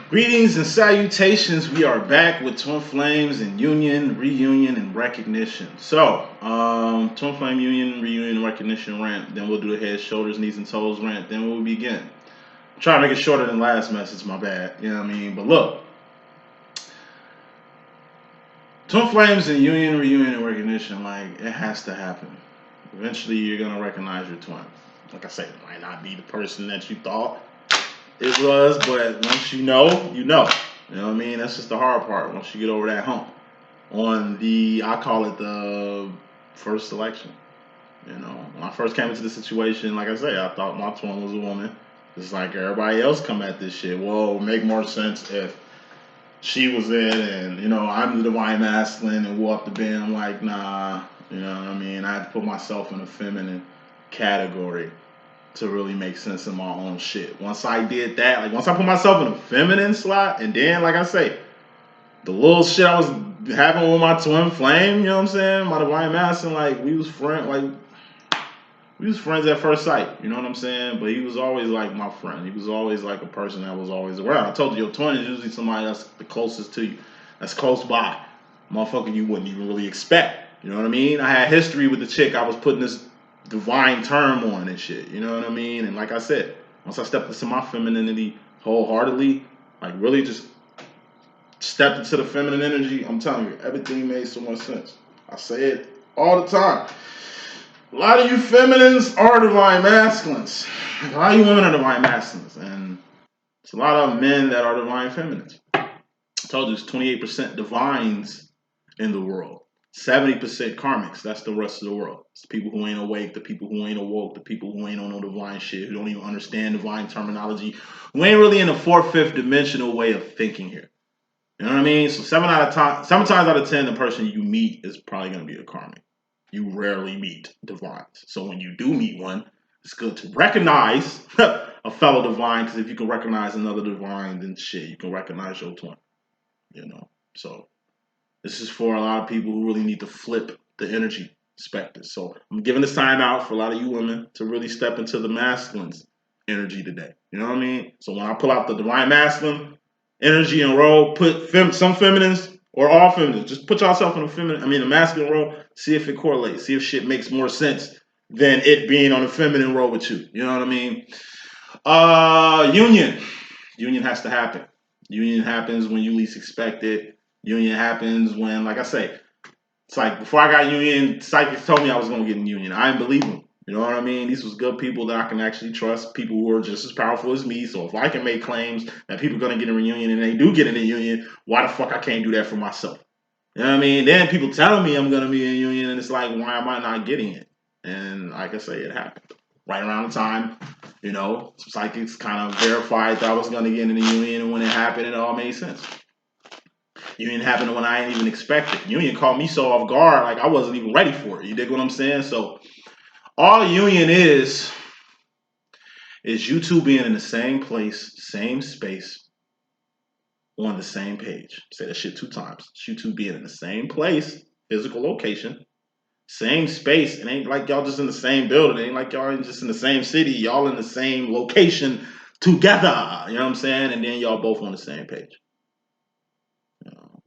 Greetings and salutations. We are back with Twin Flames and Union, Reunion, and Recognition. So, Twin Flame Union, Reunion, and Recognition rant. Then we'll do the head, shoulders, knees, and toes rant. Then we'll begin. Try to make it shorter than last message, my bad. You know what I mean? But look, Twin Flames and Union, Reunion, and Recognition, like, it has to happen. Eventually, you're going to recognize your twin. Like I said, it might not be the person that you thought it was, but once you know, you know. You know what I mean? That's just the hard part. Once you get over that hump on I call it the first selection. You know, when I first came into the situation, like I say, I thought my twin was a woman. Just like everybody else come at this shit. Well, it would make more sense if she was in and, you know, I'm the divine masculine and we'll up the band. I'm like, nah, you know what I mean? I had to put myself in a feminine category to really make sense of my own shit. Once I did that, like once I put myself in a feminine slot, and then, like I say, the little shit I was having with my twin flame, you know what I'm saying? My divine masculine, like we was friends at first sight, you know what I'm saying? But he was always like my friend. He was always like a person that was always around. I told you, your twin is usually somebody that's the closest to you, that's close by. Motherfucker you wouldn't even really expect. You know what I mean? I had history with the chick I was putting this divine term on and shit, you know what I mean? And like I said, once I stepped into my femininity wholeheartedly, like really just stepped into the feminine energy, I'm telling you, everything made so much sense. I say it all the time. A lot of you feminines are divine masculines. A lot of you women are divine masculines. And it's a lot of men that are divine feminines. I told you it's 28% divines in the world. 70% karmics. That's the rest of the world. It's the people who ain't awake, the people who ain't awoke, the people who ain't on no divine shit, who don't even understand divine terminology, who ain't really in the fourth, fifth dimensional way of thinking here. You know what I mean? So 7 times out of 10, the person you meet is probably going to be a karmic. You rarely meet divines. So when you do meet one, it's good to recognize a fellow divine, because if you can recognize another divine, then shit, you can recognize your twin. You know? So this is for a lot of people who really need to flip the energy spectrum. So I'm giving this time out for a lot of you women to really step into the masculine's energy today. You know what I mean? So when I pull out the divine masculine energy and role, put some feminines or all feminines, just put yourself in a masculine role, see if it correlates, see if shit makes more sense than it being on a feminine role with you. You know what I mean? Union has to happen. Union happens when you least expect it. Union happens when, like I say, it's like before I got union, psychics told me I was going to get in union. I didn't believe them. You know what I mean? These was good people that I can actually trust, people who are just as powerful as me. So if I can make claims that people are going to get in a reunion and they do get in a union, why the fuck I can't do that for myself? You know what I mean? Then people telling me I'm going to be in a union and it's like, why am I not getting it? And like I say, it happened. Right around the time, you know, some psychics kind of verified that I was going to get in the union, and when it happened, it all made sense. Union happened when I didn't even expect it. Union caught me so off guard, like I wasn't even ready for it. You dig what I'm saying? So all union is you two being in the same place, same space, on the same page. Say that shit 2 times. It's you two being in the same place, physical location, same space. It ain't like y'all just in the same building. It ain't like y'all just in the same city. Y'all in the same location together. You know what I'm saying? And then y'all both on the same page.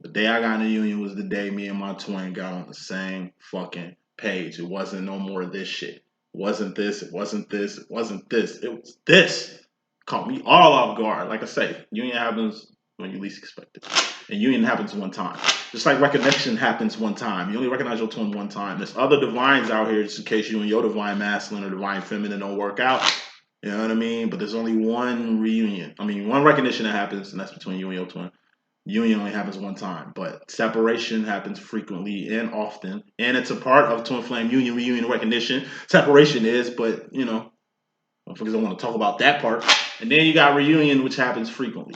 The day I got in the union was the day me and my twin got on the same fucking page. It wasn't no more of this shit. It wasn't this. It wasn't this. It wasn't this. It was this. Caught me all off guard. Like I say, union happens when you least expect it. And union happens one time. Just like recognition happens one time. You only recognize your twin one time. There's other divines out here just in case you and your divine masculine or divine feminine don't work out. You know what I mean? But there's only one reunion. One recognition that happens, and that's between you and your twin. Union only happens one time, but separation happens frequently and often, and it's a part of twin flame union, reunion, recognition. Separation is, but you know, motherfuckers don't want to talk about that part. And then you got reunion, which happens frequently.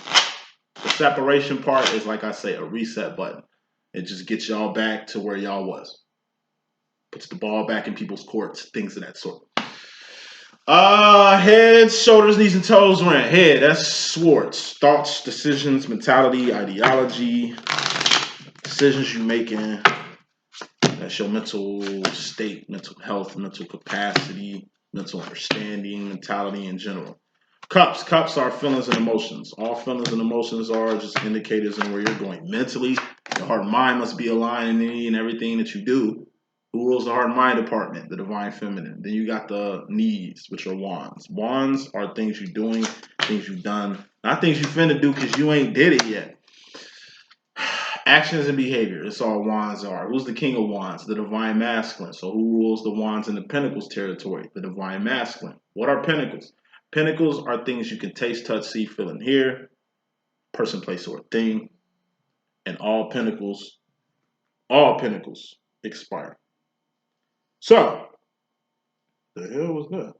The separation part is, like I say, a reset button. It just gets y'all back to where y'all was. Puts the ball back in people's courts, things of that sort. Head, shoulders, knees, and toes rant. Head, that's Swartz. Thoughts, decisions, mentality, ideology, decisions you making. That's your mental state, mental health, mental capacity, mental understanding, mentality in general. Cups are feelings and emotions. All feelings and emotions are just indicators on where you're going. Mentally, your heart and mind must be aligned in any and everything that you do. Who rules the heart and mind department? The divine feminine. Then you got the needs, which are wands. Wands are things you're doing, things you've done, not things you finna do because you ain't did it yet. Actions and behavior. That's all wands are. Who's the king of wands? The divine masculine. So who rules the wands in the pentacles territory? The divine masculine. What are pentacles? Pentacles are things you can taste, touch, see, feel, and hear. Person, place, or thing. And all pentacles expire. So, the hell was that?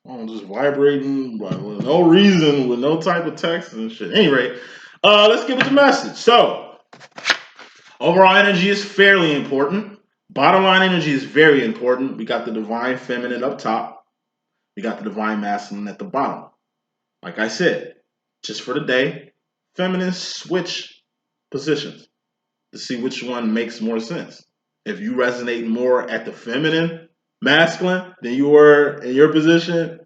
Oh, just vibrating with no reason, with no type of text and shit. Anyway, let's get with the message. So, overall energy is fairly important. Bottom line energy is very important. We got the divine feminine up top. We got the divine masculine at the bottom. Like I said, just for the day, feminists switch positions to see which one makes more sense. If you resonate more at the feminine, masculine than you were in your position,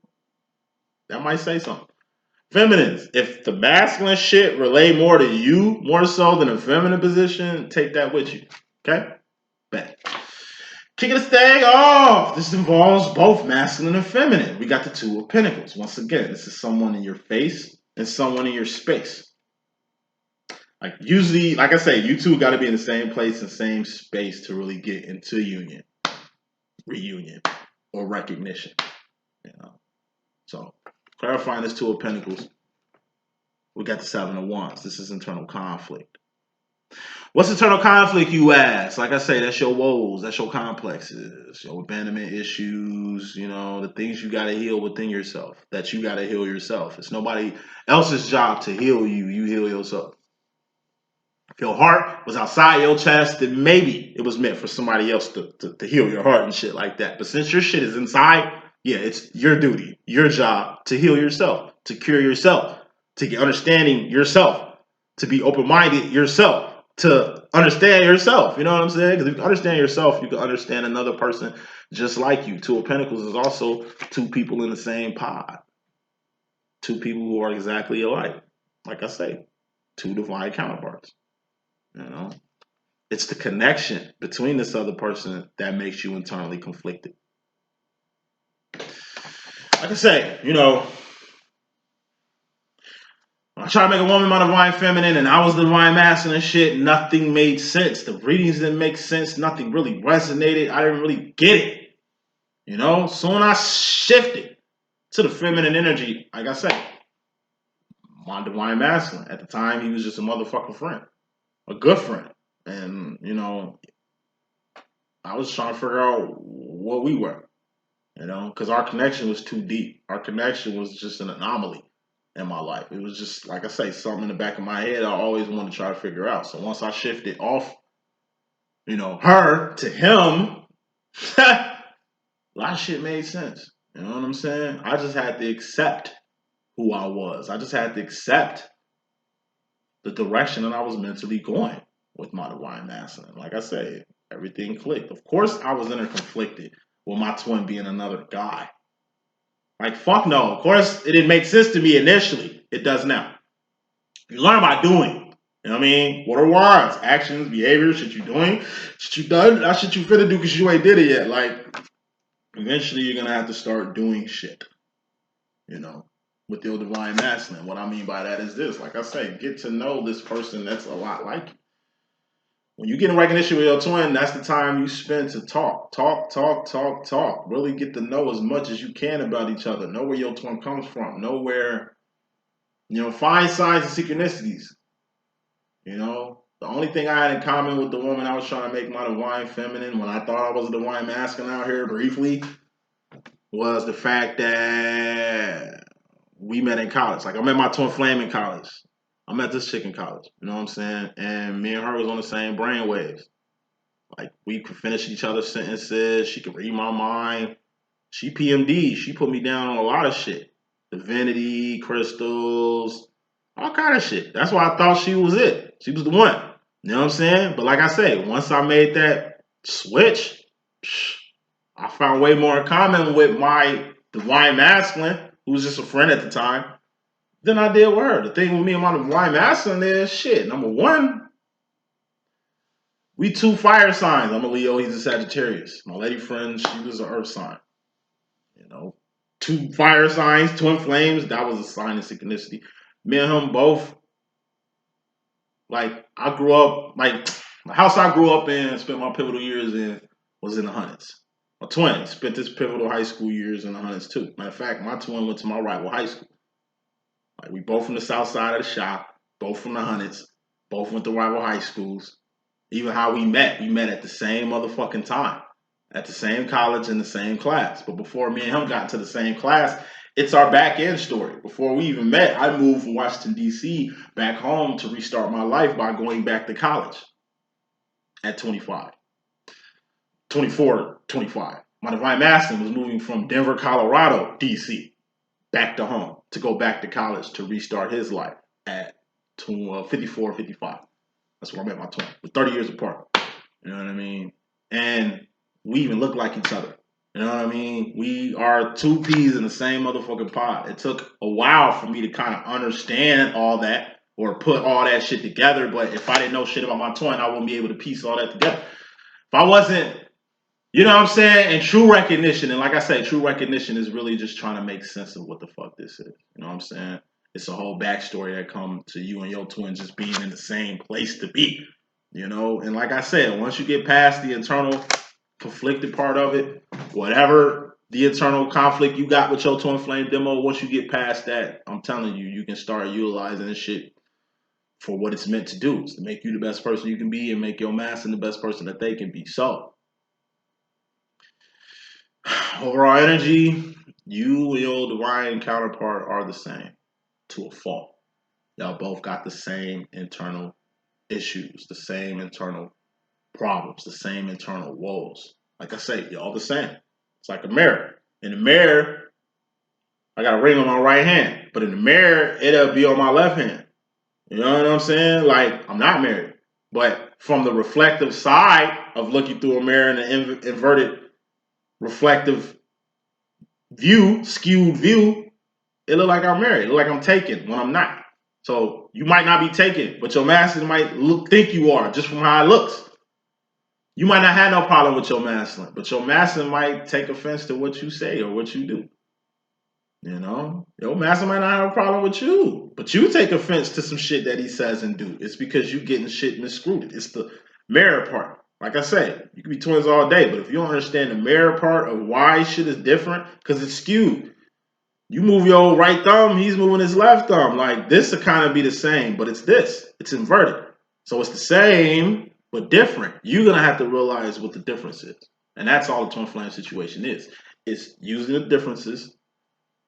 that might say something. Feminines, if the masculine shit relate more to you, more so than a feminine position, take that with you. Okay? Bet. Kicking this thing off. This involves both masculine and feminine. We got the Two of Pentacles. Once again, this is someone in your face and someone in your space. Like usually, like I say, you two got to be in the same place and same space to really get into union, reunion, or recognition. You know. So clarifying this Two of Pentacles, we got the Seven of Wands. This is internal conflict. What's internal conflict, you ask? Like I say, that's your woes, that's your complexes, your abandonment issues, you know, the things you got to heal within yourself, that you got to heal yourself. It's nobody else's job to heal you. You heal yourself. If your heart was outside your chest, then maybe it was meant for somebody else to heal your heart and shit like that. But since your shit is inside, yeah, it's your duty, your job to heal yourself, to cure yourself, to get understanding yourself, to be open-minded yourself, to understand yourself. You know what I'm saying? Because if you understand yourself, you can understand another person just like you. Two of Pentacles is also two people in the same pod. Two people who are exactly alike. Like I say, two divine counterparts. You know, it's the connection between this other person that makes you internally conflicted. Like I say, you know, I try to make a woman my divine feminine and I was the divine masculine and shit. Nothing made sense. The readings didn't make sense. Nothing really resonated. I didn't really get it. You know, soon I shifted to the feminine energy. Like I said, my divine masculine. At the time, he was just a motherfucking friend, a good friend. And, you know, I was trying to figure out what we were, you know, because our connection was too deep. Our connection was just an anomaly in my life. It was just, like I say, something in the back of my head I always wanted to try to figure out. So once I shifted off, you know, her to him, a lot of shit made sense. You know what I'm saying? I just had to accept who I was. I just had to accept the direction that I was mentally going with my divine masculine. Like I say, everything clicked. Of course, I was interconflicted with my twin being another guy. Like, fuck no. Of course, it didn't make sense to me initially. It does now. You learn by doing. You know what I mean? What are words? Actions, behaviors, shit you doing, shit you done, that shit you finna do because you ain't did it yet. Like, eventually you're gonna have to start doing shit. You know, with your divine masculine. What I mean by that is this. Like I say, get to know this person that's a lot like you. When you get in recognition with your twin, that's the time you spend to talk. Really get to know as much as you can about each other. Know where your twin comes from. Know where, you know, find signs and synchronicities. You know, the only thing I had in common with the woman I was trying to make my divine feminine when I thought I was a divine masculine out here briefly was the fact that we met in college. Like, I met my twin flame in college. I met this chick in college. You know what I'm saying? And me and her was on the same brain waves. Like, we could finish each other's sentences. She could read my mind. She PMD. She put me down on a lot of shit. Divinity, crystals, all kind of shit. That's why I thought she was it. She was the one. You know what I'm saying? But like I say, once I made that switch, I found way more in common with my divine masculine, who was just a friend at the time, than I did with her. The thing with me and my divine masculine is shit. Number one, we two fire signs. I'm a Leo, he's a Sagittarius. My lady friend, she was an earth sign. You know, two fire signs, twin flames, that was a sign of synchronicity. Me and him both, like, I grew up, like, the house I grew up in and spent my pivotal years in was in the hundreds. My twin spent his pivotal high school years in the hundreds too. Matter of fact, my twin went to my rival high school. Like, we both from the south side of the shop, both from the hundreds, both went to rival high schools. Even how we met at the same motherfucking time, at the same college in the same class. But before me and him got to the same class, it's our back end story. Before we even met, I moved from Washington, D.C. back home to restart my life by going back to college at 25. 24, 25. My divine masculine was moving from Denver, Colorado, D.C. back to home to go back to college to restart his life at 54, 55. That's where I met my twin. We're 30 years apart. You know what I mean? And we even look like each other. You know what I mean? We are two peas in the same motherfucking pot. It took a while for me to kind of understand all that or put all that shit together. But if I didn't know shit about my twin, I wouldn't be able to piece all that together. If I wasn't, you know what I'm saying? And true recognition, and like I say, true recognition is really just trying to make sense of what the fuck this is. You know what I'm saying? It's a whole backstory that comes to you and your twin just being in the same place to be, you know? And like I said, once you get past the internal conflicted part of it, whatever the internal conflict you got with your twin flame demo, once you get past that, I'm telling you, you can start utilizing this shit for what it's meant to do. It's to make you the best person you can be and make your masculine the best person that they can be. So, overall energy, you and your divine counterpart are the same to a fault. Y'all both got the same internal issues, the same internal problems, the same internal woes. Like I say, y'all the same. It's like a mirror. In the mirror, I got a ring on my right hand, but in the mirror, it'll be on my left hand. You know what I'm saying? Like, I'm not married. But from the reflective side of looking through a mirror in an inverted reflective view, skewed view, it look like I'm married. It look like I'm taken when I'm not. So you might not be taken, but your masculine might think you are just from how it looks. You might not have no problem with your masculine, but your masculine might take offense to what you say or what you do. You know, your masculine might not have a problem with you, but you take offense to some shit that he says and do. It's because you getting shit miscrewed. It's the mirror part. Like I say, you can be twins all day, but if you don't understand the mirror part of why shit is different, because it's skewed. You move your right thumb, he's moving his left thumb. Like, this will kind of be the same, but it's this. It's inverted. So it's the same, but different. You're going to have to realize what the difference is. And that's all the twin flame situation is. It's using the differences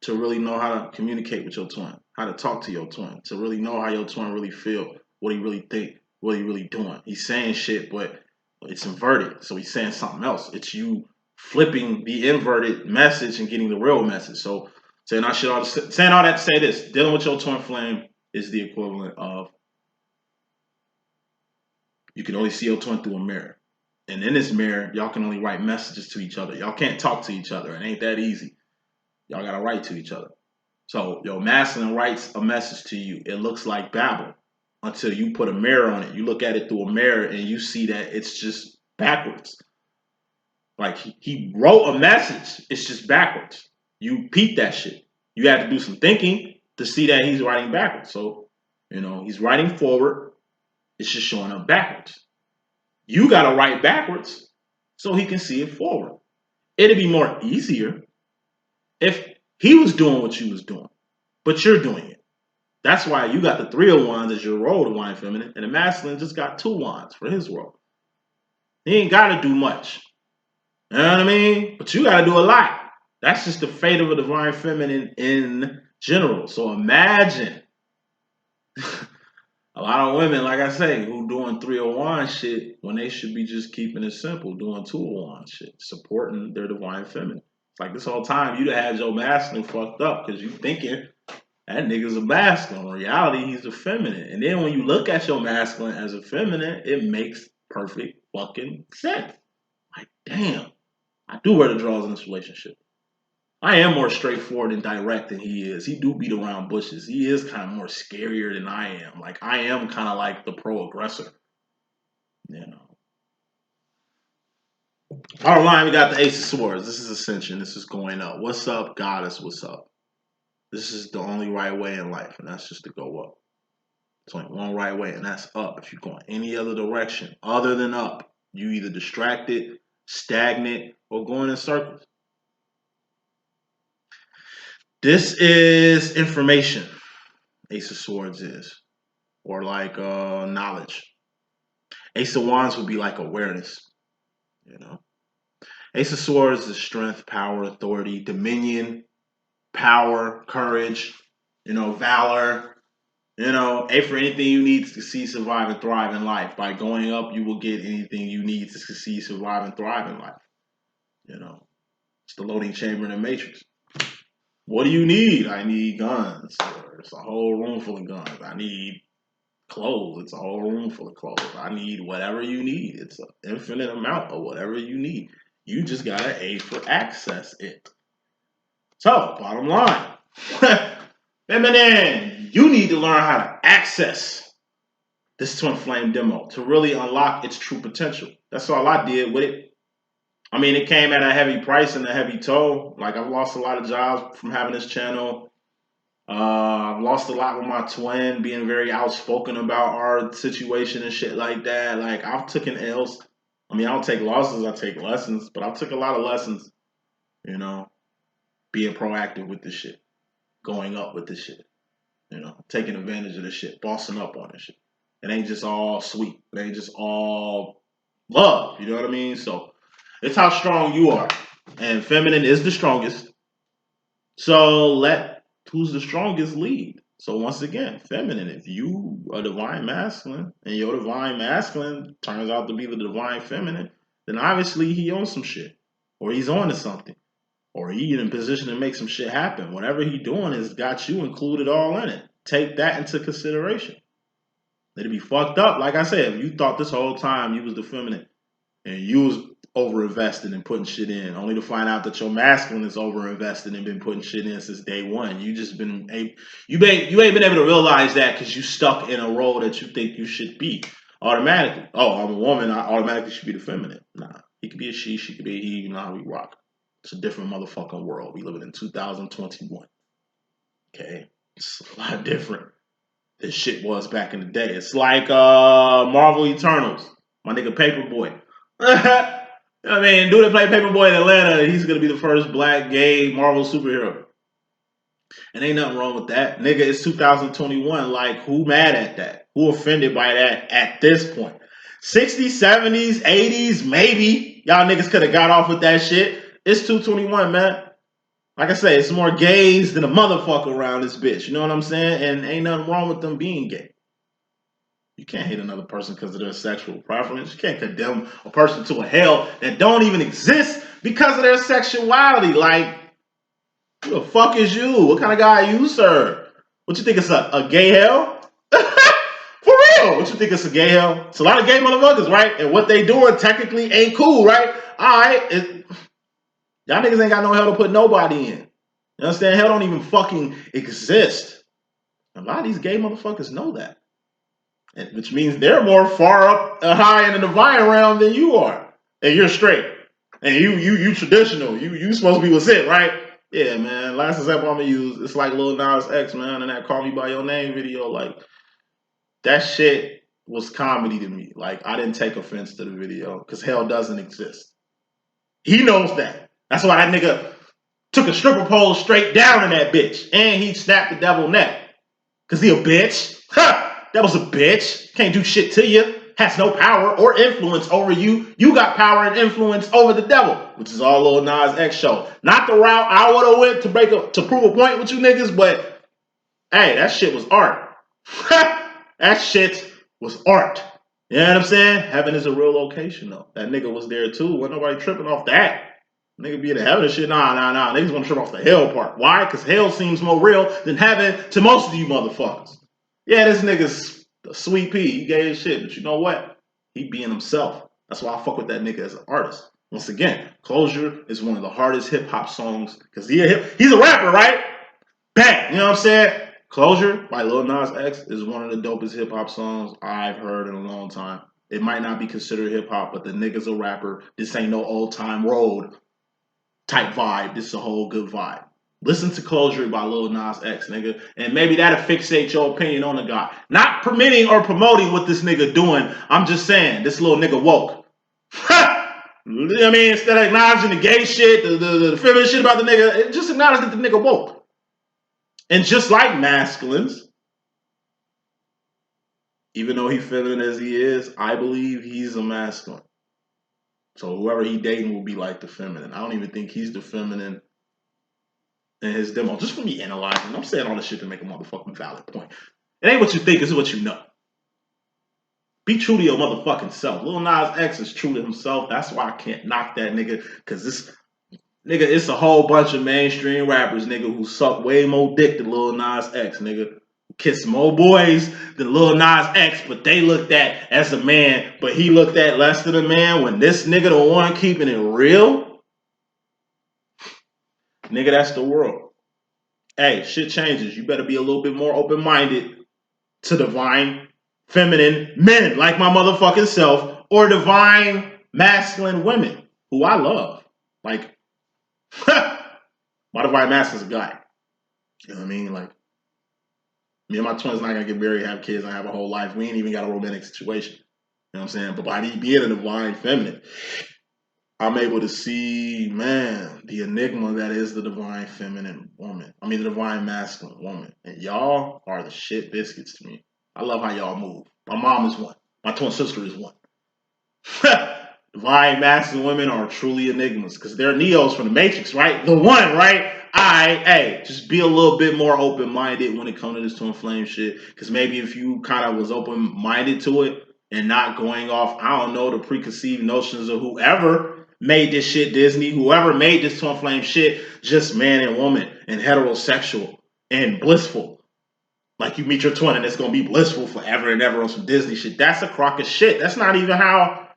to really know how to communicate with your twin, how to talk to your twin, to really know how your twin really feel, what he really think, what he really doing. He's saying shit, but it's inverted. So he's saying something else. It's you flipping the inverted message and getting the real message. So saying all that to say this, dealing with your twin flame is the equivalent of you can only see your twin through a mirror. And in this mirror, y'all can only write messages to each other. Y'all can't talk to each other. It ain't that easy. Y'all got to write to each other. So your masculine writes a message to you. It looks like babble until you put a mirror on it. You look at it through a mirror and you see that it's just backwards. Like he wrote a message. It's just backwards. You peep that shit. You have to do some thinking to see that he's writing backwards. So, you know, he's writing forward. It's just showing up backwards. You got to write backwards so he can see it forward. It'd be more easier if he was doing what you was doing, but you're doing it. That's why you got the 3 of Wands as your role, the Divine Feminine, and the Masculine just got 2 Wands for his role. He ain't got to do much. You know what I mean? But you got to do a lot. That's just the fate of a Divine Feminine in general. So imagine a lot of women, like I say, who doing 3 of Wands shit when they should be just keeping it simple, doing 2 of Wands shit, supporting their Divine Feminine. It's like this whole time you'd have had your masculine fucked up because you thinking that nigga's a masculine. In reality, he's a feminine. And then when you look at your masculine as a feminine, it makes perfect fucking sense. Like, damn. I do wear the draws in this relationship. I am more straightforward and direct than he is. He do beat around bushes. He is kind of more scarier than I am. Like, I am kind of like the pro-aggressor. You know. Bottom line, we got the Ace of Swords. This is Ascension. This is going up. What's up, Goddess? What's up? This is the only right way in life, and that's just to go up. It's only one right way, and that's up. If you're going any other direction other than up, you either distracted, stagnant, or going in circles. This is information. Ace of Swords is. Or like knowledge. Ace of Wands would be like awareness. You know. Ace of Swords is strength, power, authority, dominion, power, courage, valor. A for anything you need to succeed, survive, and thrive in life. By going up, you will get anything you need to succeed, survive, and thrive in life. It's the loading chamber in the Matrix. What do you need? I need guns. It's a whole room full of guns. I need clothes. It's a whole room full of clothes. I need whatever you need. It's an infinite amount of whatever you need. You just gotta A for access it. So, bottom line. Feminine, you need to learn how to access this twin flame demo to really unlock its true potential. That's all I did with it. I mean, it came at a heavy price and a heavy toll. Like, I've lost a lot of jobs from having this channel. I've lost a lot with my twin being very outspoken about our situation and shit like that. Like, I've taken L's. I mean, I don't take losses, I take lessons. But I took a lot of lessons, being proactive with this shit. Going up with this shit. Taking advantage of this shit. Bossing up on this shit. It ain't just all sweet. It ain't just all love. You know what I mean? So, it's how strong you are. And feminine is the strongest. So let who's the strongest lead. So once again, feminine, if you are divine masculine and your divine masculine turns out to be the divine feminine, then obviously he owns some shit. Or he's on to something. Or he's in a position to make some shit happen. Whatever he's doing has got you included all in it. Take that into consideration. It'd be fucked up. Like I said, if you thought this whole time you was the feminine and you was over-invested and putting shit in, only to find out that your masculine is over-invested and been putting shit in since day one. You just been you ain't been able to realize that because you stuck in a role that you think you should be automatically. Oh, I'm a woman, I automatically should be the feminine. Nah, he could be a she could be a he. You know how we rock. It's a different motherfucking world. We living in 2021. Okay, it's a lot different than shit was back in the day. It's like Marvel Eternals. My nigga Paperboy. I mean, dude that played Paperboy in Atlanta, he's gonna be the first black gay Marvel superhero. And ain't nothing wrong with that. Nigga, it's 2021. Like, who mad at that? Who offended by that at this point? 60s, 70s, 80s, maybe. Y'all niggas could have got off with that shit. It's 221, man. Like I say, it's more gays than a motherfucker around this bitch. You know what I'm saying? And ain't nothing wrong with them being gay. You can't hate another person because of their sexual preference. You can't condemn a person to a hell that don't even exist because of their sexuality. Like, who the fuck is you? What kind of guy are you, sir? What you think it's a gay hell? For real. What you think it's a gay hell? It's a lot of gay motherfuckers, right? And what they doing technically ain't cool, right? Alright. Y'all niggas ain't got no hell to put nobody in. You understand? Hell don't even fucking exist. A lot of these gay motherfuckers know that. Which means they're more far up high in the divine realm than you are. And you're straight. And you traditional. You supposed to be what's it, right? Yeah, man. Last example I'm gonna use, it's like Lil Nas X, man, and that Call Me By Your Name video. Like, that shit was comedy to me. Like, I didn't take offense to the video because hell doesn't exist. He knows that. That's why that nigga took a stripper pole straight down in that bitch. And he snapped the devil neck. Cause he a bitch. Ha! That was a bitch. Can't do shit to you. Has no power or influence over you. You got power and influence over the devil, which is all Lil Nas X show. Not the route I would have went to prove a point with you niggas, but hey, that shit was art. That shit was art. You know what I'm saying? Heaven is a real location though. That nigga was there too. Wasn't nobody tripping off that. Nigga be in the heaven and shit. Nah. Niggas want to trip off the hell part. Why? Because hell seems more real than heaven to most of you motherfuckers. Yeah, this nigga's a sweet pea. He gay as shit. But you know what? He being himself. That's why I fuck with that nigga as an artist. Once again, Closure is one of the hardest hip hop songs because he's a rapper, right? Bang! You know what I'm saying? Closure by Lil Nas X is one of the dopest hip hop songs I've heard in a long time. It might not be considered hip hop, but the nigga's a rapper. This ain't no old time road type vibe. This is a whole good vibe. Listen to Closure by Lil Nas X, nigga, and maybe that'll fixate your opinion on the guy. Not permitting or promoting what this nigga doing. I'm just saying, this little nigga woke. I mean, instead of acknowledging the gay shit, the feminist shit about the nigga, just acknowledge that the nigga woke. And just like masculines, even though he's feminine as he is, I believe he's a masculine. So whoever he dating will be like the feminine. I don't even think he's the feminine in his demo. Just for me analyzing. I'm saying all this shit to make a motherfucking valid point. It ain't what you think, it's what you know. Be true to your motherfucking self. Lil Nas X is true to himself. That's why I can't knock that nigga. Because this nigga, it's a whole bunch of mainstream rappers, nigga, who suck way more dick than Lil Nas X, nigga. Kiss more boys than Lil Nas X, but they looked at as a man, but he looked at less than a man when this nigga the one keeping it real. Nigga, that's the world. Hey, shit changes. You better be a little bit more open-minded to divine feminine men like my motherfucking self or divine masculine women who I love. Like, my divine masculine's a guy. You know what I mean? Like, me and my twins not gonna get married, have kids, and have a whole life. We ain't even got a romantic situation. You know what I'm saying? But by being a divine feminine, I'm able to see, man, the enigma that is the divine feminine woman. I mean, the divine masculine woman. And y'all are the shit biscuits to me. I love how y'all move. My mom is one. My twin sister is one. Divine masculine women are truly enigmas because they're Neos from the Matrix, right? The one, right? Hey, just be a little bit more open-minded when it comes to this twin flame shit. Because maybe if you kind of was open-minded to it and not going off, I don't know, the preconceived notions of whoever made this shit Disney, whoever made this twin flame shit, just man and woman and heterosexual and blissful. Like you meet your twin and it's going to be blissful forever and ever on some Disney shit. That's a crock of shit. That's not even how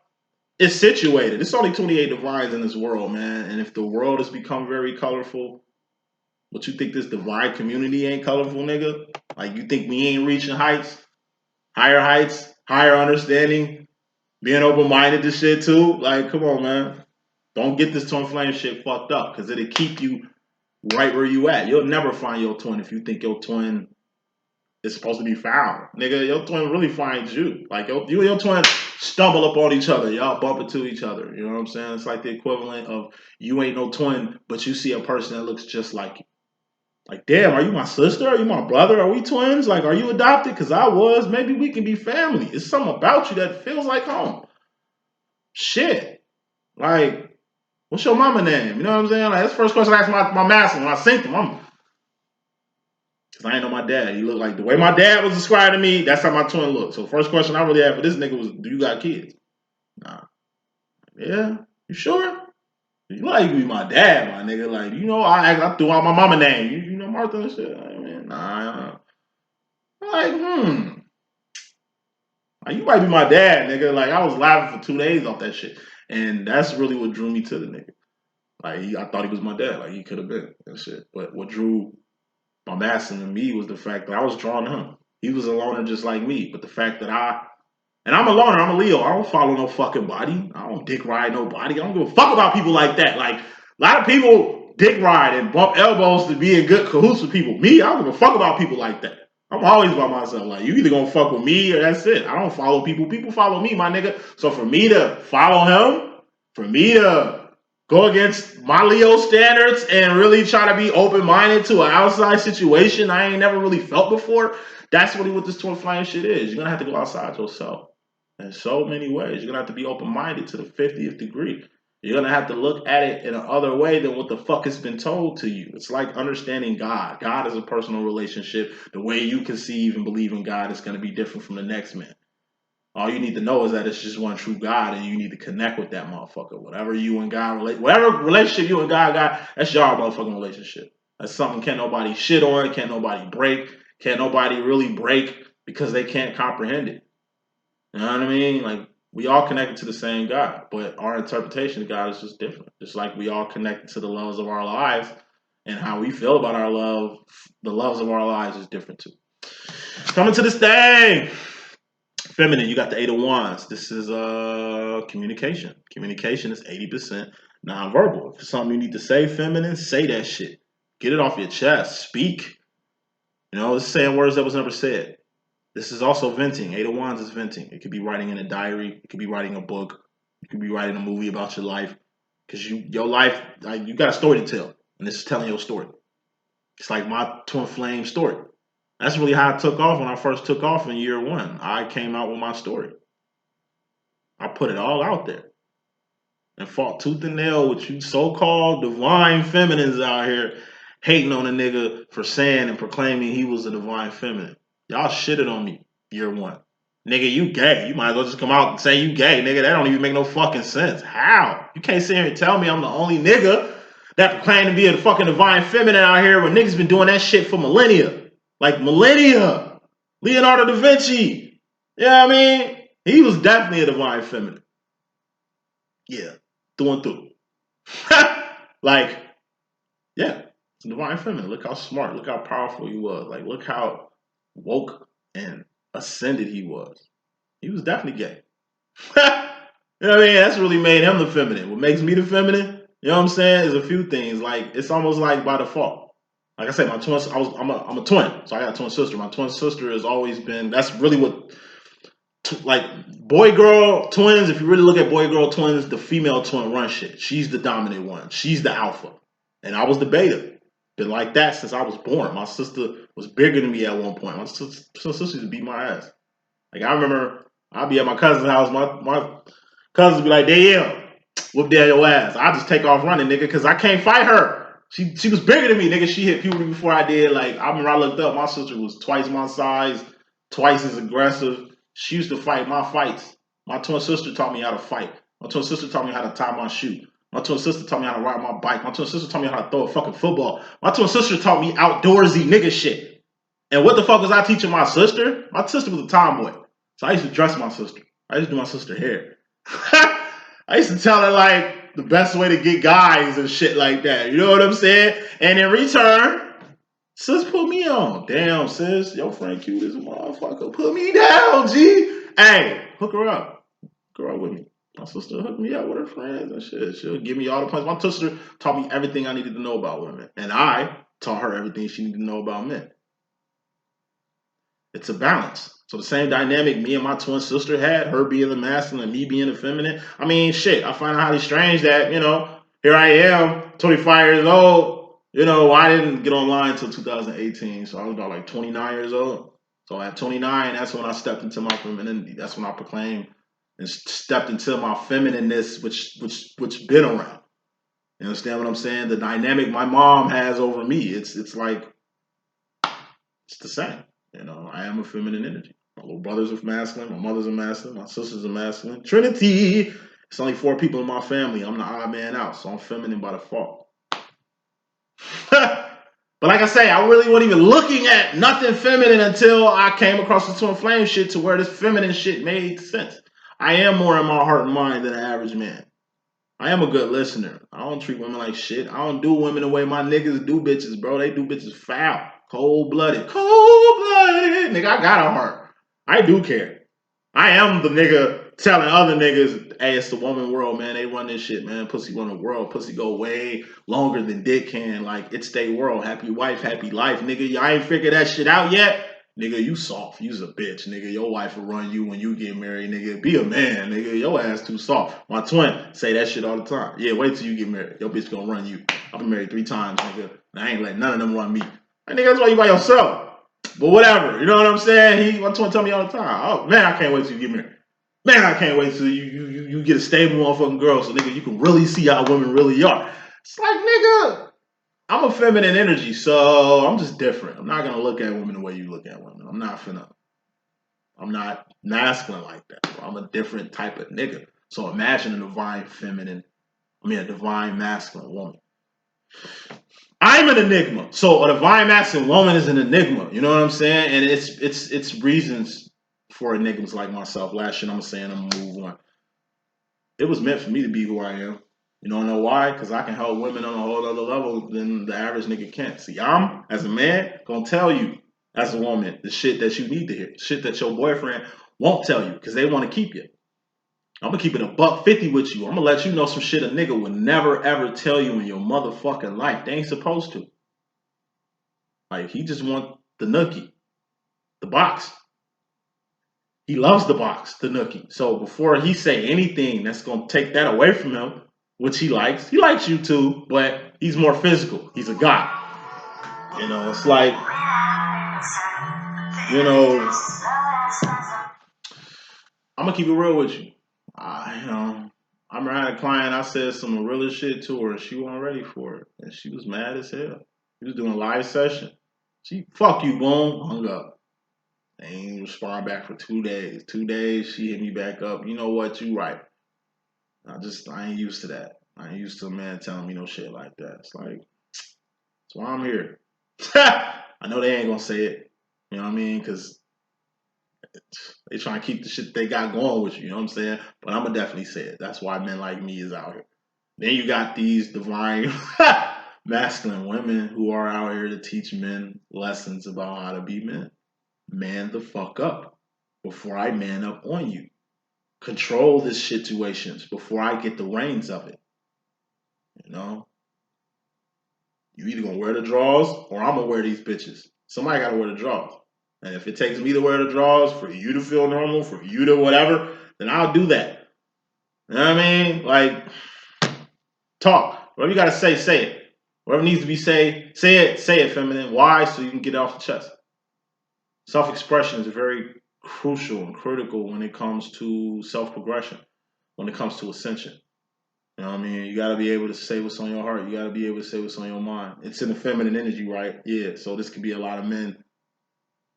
it's situated. It's only 28 divines in this world, man. And if the world has become very colorful, what you think this divine community ain't colorful, nigga? Like you think we ain't reaching heights, higher understanding, being open-minded to shit too? Like, come on, man. Don't get this twin flame shit fucked up because it'll keep you right where you at. You'll never find your twin if you think your twin is supposed to be found. Nigga, your twin really finds you. Like, you and your twin stumble up on each other. Y'all bump into each other. You know what I'm saying? It's like the equivalent of you ain't no twin, but you see a person that looks just like you. Like, damn, are you my sister? Are you my brother? Are we twins? Like, are you adopted? Because I was. Maybe we can be family. It's something about you that feels like home. Shit. Like, what's your mama name? You know what I'm saying? Like, that's the first question I asked my master when I synced him. Because I ain't know my dad. He looked like the way my dad was described to me, that's how my twin looked. So first question I really had for this nigga was, do you got kids? Nah. Yeah? You sure? You look like you could be my dad, my nigga. Like, you know, I threw out my mama name. You know Martha and shit? Like, man, nah. I'm like, Like, you might be my dad, nigga. Like, I was laughing for 2 days off that shit. And that's really what drew me to the nigga. Like, I thought he was my dad. Like, he could have been and shit. But what drew my master to me was the fact that I was drawn to him. He was a loner just like me. But the fact that I'm a loner, I'm a Leo. I don't follow no fucking body. I don't dick ride nobody. I don't give a fuck about people like that. Like, a lot of people dick ride and bump elbows to be in good cahoots with people. Me, I don't give a fuck about people like that. I'm always by myself. Like, you either gonna fuck with me or that's it. I don't follow people. People follow me, my nigga. So for me to follow him, for me to go against my Leo standards and really try to be open-minded to an outside situation I ain't never really felt before, that's really what this twin flame shit is. You're gonna have to go outside yourself in so many ways. You're gonna have to be open-minded to the 50th degree. You're gonna have to look at it in another way than what the fuck has been told to you. It's like understanding God. God is a personal relationship. The way you conceive and believe in God is gonna be different from the next man. All you need to know is that it's just one true God, and you need to connect with that motherfucker. Whatever you and God whatever relationship you and God got, that's y'all motherfucking relationship. That's something can't nobody shit on, can't nobody break, can't nobody really break because they can't comprehend it. You know what I mean? Like, We all connected to the same God, but our interpretation of God is just different. Just like we all connected to the loves of our lives, and how we feel about our love, the loves of our lives is different too. Coming to this thing. Feminine, you got the 8 of Wands. This is communication. Communication is 80% nonverbal. If it's something you need to say, feminine, say that shit. Get it off your chest. Speak. You know, it's saying words that was never said. This is also venting. 8 of Wands is venting. It could be writing in a diary. It could be writing a book. You could be writing a movie about your life. Because your life, like, you got a story to tell. And this is telling your story. It's like my twin flame story. That's really how I took off when I first took off in year 1. I came out with my story. I put it all out there. And fought tooth and nail with you so-called divine feminines out here hating on a nigga for saying and proclaiming he was a divine feminine. Y'all shitted on me year 1. Nigga, you gay. You might as well just come out and say you gay. Nigga, that don't even make no fucking sense. How? You can't sit here and tell me I'm the only nigga that proclaimed to be a fucking divine feminine out here when niggas been doing that shit for millennia. Like millennia. Leonardo da Vinci. You know what I mean? He was definitely a divine feminine. Yeah. Through and through. Like, yeah. It's a divine feminine. Look how smart. Look how powerful he was. Like, look how woke and ascended he was. He was definitely gay. You know what I mean? That's really made him the feminine. What makes me the feminine, you know what I'm saying, is a few things. Like, it's almost like by default. Like I said, my twin, I'm a twin, so I got a twin sister. My twin sister has always been, that's really what, like, boy-girl twins, if you really look at boy-girl twins, the female twin runs shit. She's the dominant one. She's the alpha. And I was the beta. Been like that since I was born. My sister was bigger than me at one point. My sister used to beat my ass. Like, I remember I'd be at my cousin's house. My cousins would be like, damn, whoop Daniel ass. I just take off running, nigga, because I can't fight her. She was bigger than me, nigga. She hit puberty before I did. Like, I remember I looked up. My sister was twice my size, twice as aggressive. She used to fight my fights. My twin sister taught me how to fight. My twin sister taught me how to tie my shoe. My twin sister taught me how to ride my bike. My twin sister taught me how to throw a fucking football. My twin sister taught me outdoorsy nigga shit. And what the fuck was I teaching my sister? My sister was a tomboy. So I used to dress my sister. I used to do my sister hair. I used to tell her, like, the best way to get guys and shit like that. You know what I'm saying? And in return, sis put me on. Damn, sis, your friend cute as a motherfucker. Put me down, G. Hey, hook her up. Hook her up with me. My sister hooked me up with her friends and shit. She'll give me all the points. My sister taught me everything I needed to know about women. And I taught her everything she needed to know about men. It's a balance. So the same dynamic me and my twin sister had, her being the masculine and me being the feminine. I mean, shit, I find it highly strange that, you know, here I am, 25 years old. You know, I didn't get online until 2018. So I was about like 29 years old. So at 29, that's when I stepped into my femininity. That's when I proclaimed and stepped into my feminineness, which been around. You understand what I'm saying? The dynamic my mom has over me, it's like, it's the same. You know, I am a feminine energy. My little brothers are masculine, my mother's a masculine, my sisters are masculine. Trinity! It's only 4 people in my family. I'm the odd man out, so I'm feminine by default. But like I say, I really wasn't even looking at nothing feminine until I came across the twin flame shit to where this feminine shit made sense. I am more in my heart and mind than an average man. I am a good listener. I don't treat women like shit. I don't do women the way my niggas do bitches, bro. They do bitches foul. Cold-blooded. Cold-blooded. Nigga, I got a heart. I do care. I am the nigga telling other niggas, hey, it's the woman world, man. They run this shit, man. Pussy run the world. Pussy go way longer than dick can. Like, it's they world. Happy wife, happy life. Nigga, y'all ain't figured that shit out yet? Nigga, you soft. You's a bitch, nigga. Your wife will run you when you get married, nigga. Be a man, nigga. Your ass too soft. My twin say that shit all the time. Yeah, wait till you get married. Your bitch gonna run you. I've been married 3 times, nigga. And I ain't letting none of them run me. Hey, nigga, that's why you by yourself. But whatever. You know what I'm saying? My twin tell me all the time. Oh, man, I can't wait till you get married. Man, I can't wait till you get a stable motherfucking girl so, nigga, you can really see how women really are. It's like, nigga, I'm a feminine energy, so I'm just different. I'm not going to look at women the way you look at women. I'm not masculine like that. Bro. I'm a different type of nigga. So imagine a divine masculine woman. I'm an enigma. So a divine masculine woman is an enigma. You know what I'm saying? And it's reasons for enigmas like myself. Last shit I'm saying, I'm gonna move on. It was meant for me to be who I am. You don't know why? Because I can help women on a whole other level than the average nigga can't. See, I'm, as a man, gonna tell you, as a woman, the shit that you need to hear. Shit that your boyfriend won't tell you because they want to keep you. I'm gonna keep it $150 with you. I'm gonna let you know some shit a nigga would never ever tell you in your motherfucking life. They ain't supposed to. Like, he just want the nookie, the box. He loves the box, the nookie. So before he say anything that's gonna take that away from him, which he likes you too, but he's more physical. He's a guy. You know, it's like, you know, I'm gonna keep it real with you. I remember I had a client, I said some real shit to her, and she wasn't ready for it. And she was mad as hell. She was doing a live session. She, fuck you, boom, hung up. They ain't respond back for 2 days. 2 days, she hit me back up. You know what, you right. I ain't used to that. I ain't used to a man telling me no shit like that. It's like, that's why I'm here. I know they ain't gonna say it. You know what I mean? Because they trying to keep the shit they got going with you. You know what I'm saying? But I'm gonna definitely say it. That's why men like me is out here. Then you got these divine masculine women who are out here to teach men lessons about how to be men. Man the fuck up before I man up on you. Control this situations before I get the reins of it. You know? You either gonna wear the drawers or I'm gonna wear these bitches. Somebody gotta wear the drawers. And if it takes me to wear the drawers for you to feel normal, for you to whatever, then I'll do that. You know what I mean? Like, talk. Whatever you gotta say, say it. Whatever needs to be said, say it, feminine. Why? So you can get it off the chest. Self-expression is very crucial and critical when it comes to self-progression, when it comes to ascension. You know what I mean? You gotta be able to say what's on your heart. You gotta be able to say what's on your mind. It's in the feminine energy, right? Yeah. So this could be a lot of men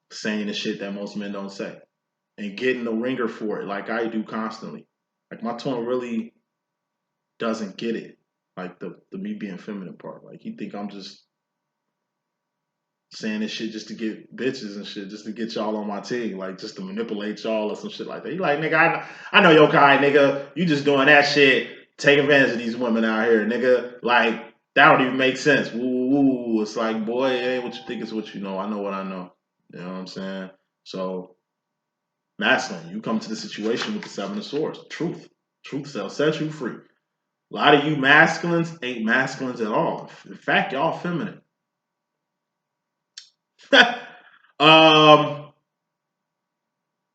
saying the shit that most men don't say. And getting the ringer for it, like I do constantly. Like my twin really doesn't get it. Like the me being feminine part. Like he think I'm just saying this shit just to get bitches and shit, just to get y'all on my team, like just to manipulate y'all or some shit like that. He like, nigga, I know your kind, nigga. You just doing that shit, take advantage of these women out here, nigga. Like, that don't even make sense. Woo. It's like, boy, it ain't what you think, it's what you know. I know what I know. You know what I'm saying? So, masculine, you come to the situation with the 7 of Swords. Truth. Truth shall set you free. A lot of you masculines ain't masculines at all. In fact, y'all feminine.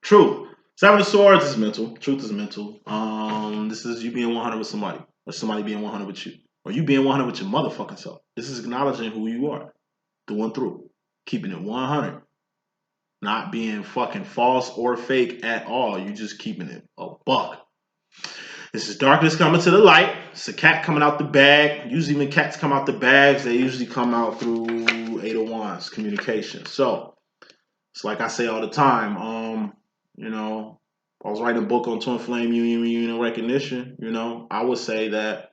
Truth. 7 of Swords is mental. Truth is mental. This is you being 100 with somebody, or somebody being 100 with you, or you being 100 with your motherfucking self. This is acknowledging who you are, going through, keeping it 100, not being fucking false or fake at all. You just keeping it a buck. This is darkness coming to the light. It's a cat coming out the bag. Usually when cats come out the bags, they usually come out through 8 of Wands, communication. So it's like I say all the time. You know, I was writing a book on twin flame union, reunion, and recognition. You know, I would say that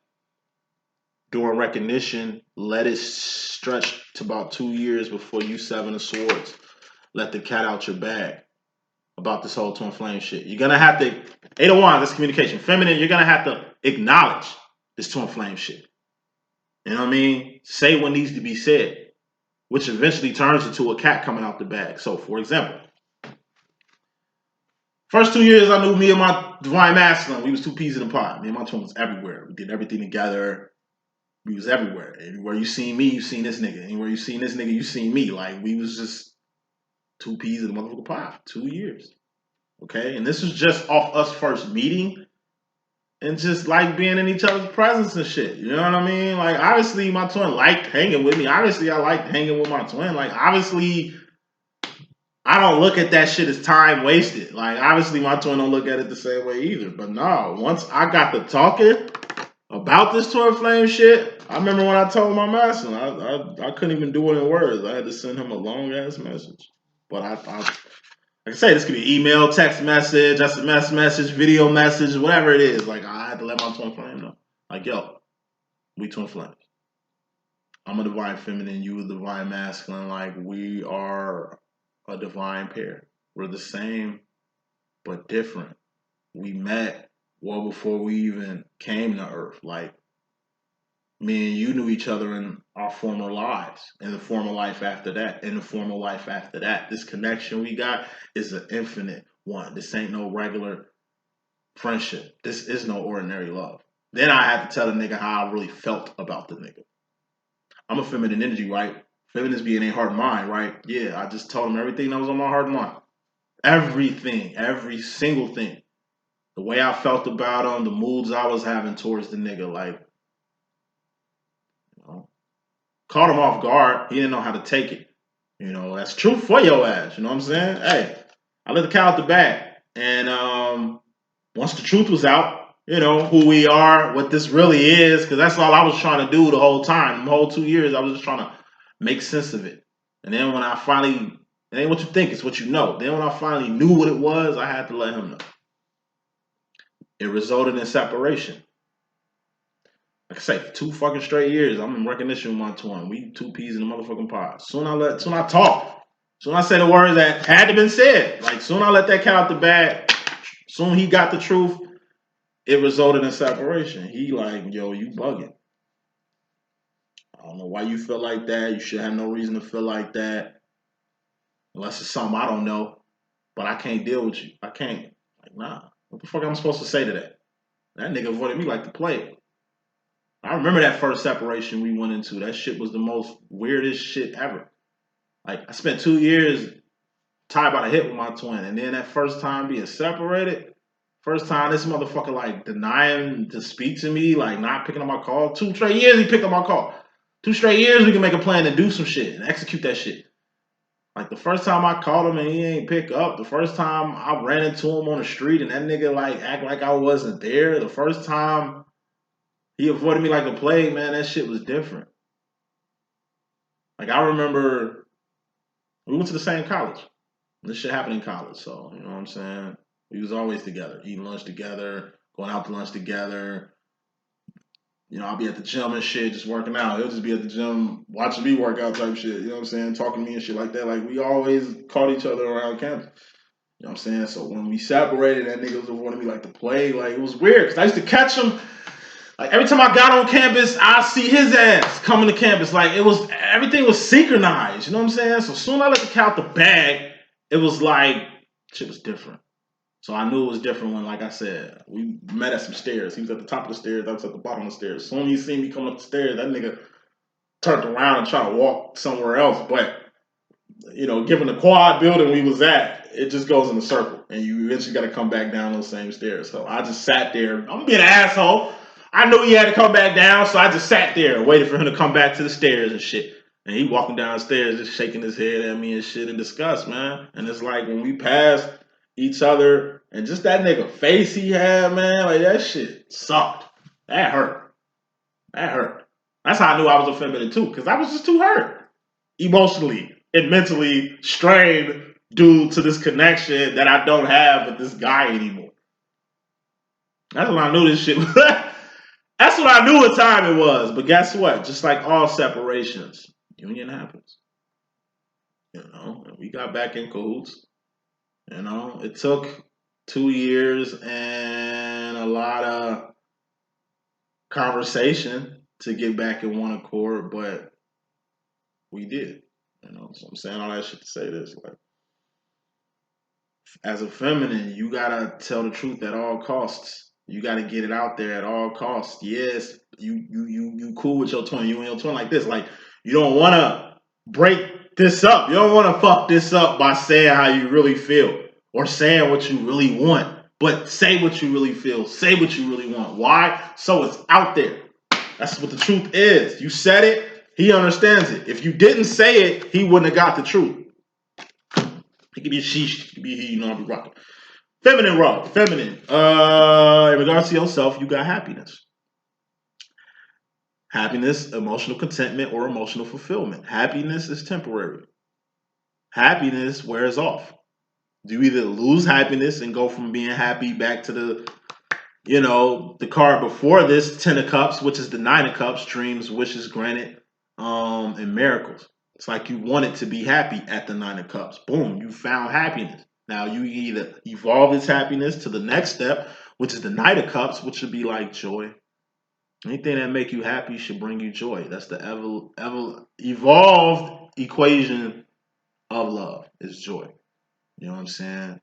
during recognition, let it stretch to about 2 years before you 7 of Swords. Let the cat out your bag about this whole twin flame shit. You're gonna have to 8 of Wands, that's communication. Feminine, you're gonna have to acknowledge this twin flame shit. You know what I mean? Say what needs to be said, which eventually turns into a cat coming out the bag. So, for example, first 2 years, I knew me and my divine masculine. We was 2 peas in a pod. Me and my twin was everywhere. We did everything together. We was everywhere. Anywhere you seen me, you seen this nigga. Anywhere you seen this nigga, you seen me. Like, we was just 2 peas in a motherfucking pod. 2 years. Okay? And this was just off us first meeting and just like being in each other's presence and shit. You know what I mean? Like, obviously, my twin liked hanging with me. Obviously, I liked hanging with my twin. Like, obviously, I don't look at that shit as time wasted. Like, obviously, my twin don't look at it the same way either. But no, once I got to talking about this twin flame shit, I remember when I told my master, I couldn't even do it in words. I had to send him a long ass message. But like I say, this could be email, text message, SMS message, video message, whatever it is. Like, I had to let my twin flame know. Like, yo, we twin flames. I'm a divine feminine, you a divine masculine. Like, we are a divine pair. We're the same, but different. We met, well before we even came to Earth. Like, me and you knew each other in our former lives, in the former life after that, in the former life after that. This connection we got is an infinite one. This ain't no regular friendship. This is no ordinary love. Then I had to tell the nigga how I really felt about the nigga. I'm a feminine energy, right? Feminist being a heart and mind, right? Yeah, I just told him everything that was on my heart and mind. Everything, every single thing. The way I felt about him, the moods I was having towards the nigga, like, you know, caught him off guard. He didn't know how to take it. You know, that's true for your ass. You know what I'm saying? Hey, I let the cat out the bag. And once the truth was out, you know, who we are, what this really is, because that's all I was trying to do the whole time. The whole 2 years, I was just trying to make sense of it. And then when I finally, it ain't what you think, it's what you know. Then when I finally knew what it was, I had to let him know. It resulted in separation. Like I say, 2 fucking straight years, I'm in recognition with my twin. We 2 peas in the motherfucking pod. Soon I talk. Soon I say the words that had to been said. Like, soon I let that cat out the bag. Soon he got the truth. It resulted in separation. He like, yo, you bugging. I don't know why you feel like that. You should have no reason to feel like that. Unless it's something I don't know. But I can't deal with you. I can't. Like, nah. What the fuck am I supposed to say to that? That nigga avoided me like the plague. I remember that first separation we went into. That shit was the most weirdest shit ever. Like, I spent 2 years tied by the hip with my twin. And then that first time being separated, first time this motherfucker like denying to speak to me, like not picking up my call. 2 straight years he picked up my call. 2 straight years we can make a plan to do some shit and execute that shit. Like the first time I called him and he ain't pick up. The first time I ran into him on the street and that nigga like act like I wasn't there. The first time he avoided me like a plague, man, that shit was different. Like I remember we went to the same college. This shit happened in college, so you know what I'm saying? We was always together, eating lunch together, going out to lunch together. You know, I'll be at the gym and shit, just working out. He'll just be at the gym watching me work out type shit. You know what I'm saying? Talking to me and shit like that. Like we always caught each other around campus. You know what I'm saying? So when we separated, that nigga was avoiding me like the plague. Like it was weird because I used to catch him. Like every time I got on campus, I see his ass coming to campus. Like it was everything was synchronized. You know what I'm saying? So soon I let the cat out the bag. It was like shit was different. So I knew it was different when, like I said, we met at some stairs. He was at the top of the stairs. I was at the bottom of the stairs. As soon as he seen me coming up the stairs, that nigga turned around and tried to walk somewhere else. But you know, given the quad building we was at, it just goes in a circle, and you eventually got to come back down those same stairs. So I just sat there. I'm being an asshole. I knew he had to come back down, so I just sat there waiting for him to come back to the stairs and shit. And he walking downstairs, just shaking his head at me and shit in disgust, man. And it's like when we passed each other, and just that nigga face he had, man, like that shit sucked. That hurt. That hurt. That's how I knew I was offended too, because I was just too hurt emotionally and mentally strained due to this connection that I don't have with this guy anymore. That's when I knew this shit was. That's when I knew what time it was. But guess what? Just like all separations, union happens. You know, and we got back in cahoots. You know, it took 2 years and a lot of conversation to get back in one accord, but we did. You know, so I'm saying all that shit to say this. Like, as a feminine, you gotta tell the truth at all costs. You gotta get it out there at all costs. Yes, you cool with your twin. You and your twin like this. Like you don't wanna break this up. You don't wanna fuck this up by saying how you really feel or saying what you really want. But say what you really feel. Say what you really want. Why? So it's out there. That's what the truth is. You said it, he understands it. If you didn't say it, he wouldn't have got the truth. It could be a she, it could be he, you know, I'll be rocking. Feminine rock, feminine. In regards to yourself, you got happiness. Happiness, emotional contentment, or emotional fulfillment. Happiness is temporary. Happiness wears off. You either lose happiness and go from being happy back to the, you know, the card before this, 10 of cups, which is the 9 of cups, dreams, wishes granted, and miracles. It's like you wanted to be happy at the 9 of cups. Boom, you found happiness. Now you either evolve this happiness to the next step, which is the Knight of Cups, which should be like joy. Anything that make you happy should bring you joy. That's the evolved equation of love is joy. You know what I'm saying?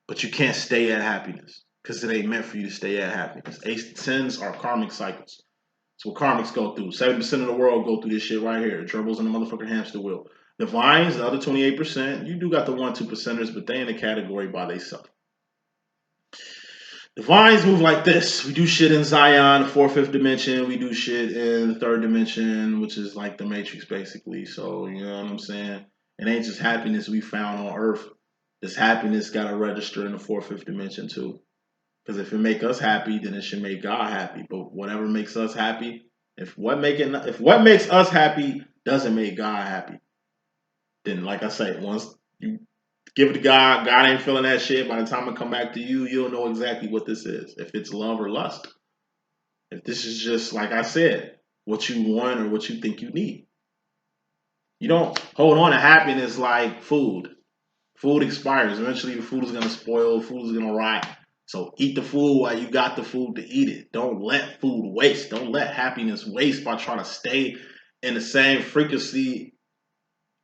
But you can't stay at happiness because it ain't meant for you to stay at happiness. Sins are karmic cycles. It's what karmics go through. 70% of the world go through this shit right here. Gerbils in the motherfucking hamster wheel. Divines, the other 28%, you do got the 1-2%ers, but they in a category by themselves. Divines move like this. We do shit in Zion, the 4th, 5th dimension. We do shit in the 3rd dimension, which is like the Matrix, basically. So, you know what I'm saying? It ain't just happiness we found on Earth. This happiness got to register in the 4th, 5th dimension, too. Because if it make us happy, then it should make God happy. But whatever makes us happy, if what makes us happy doesn't make God happy, then like I say, once you give it to God, God ain't feeling that shit. By the time it come back to you, you'll know exactly what this is. If it's love or lust. If this is just, like I said, what you want or what you think you need. You don't hold on to happiness like food. Food expires. Eventually the food is going to spoil. Food is going to rot. So eat the food while you got the food to eat it. Don't let food waste. Don't let happiness waste by trying to stay in the same frequency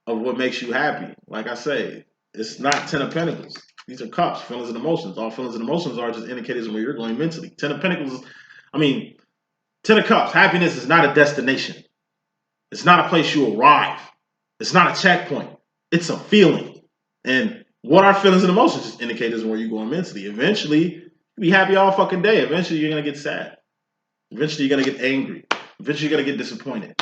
of what makes you happy. Like I say, it's not 10 of Pentacles. These are cups, feelings and emotions. All feelings and emotions are just indicators of where you're going mentally. 10 of Pentacles, 10 of Cups. Happiness is not a destination. It's not a place you arrive. It's not a checkpoint. It's a feeling. And what are feelings and emotions? Just indicators of where you're going mentally. Eventually, you'll be happy all fucking day. Eventually, you're going to get sad. Eventually, you're going to get angry. Eventually, you're going to get disappointed.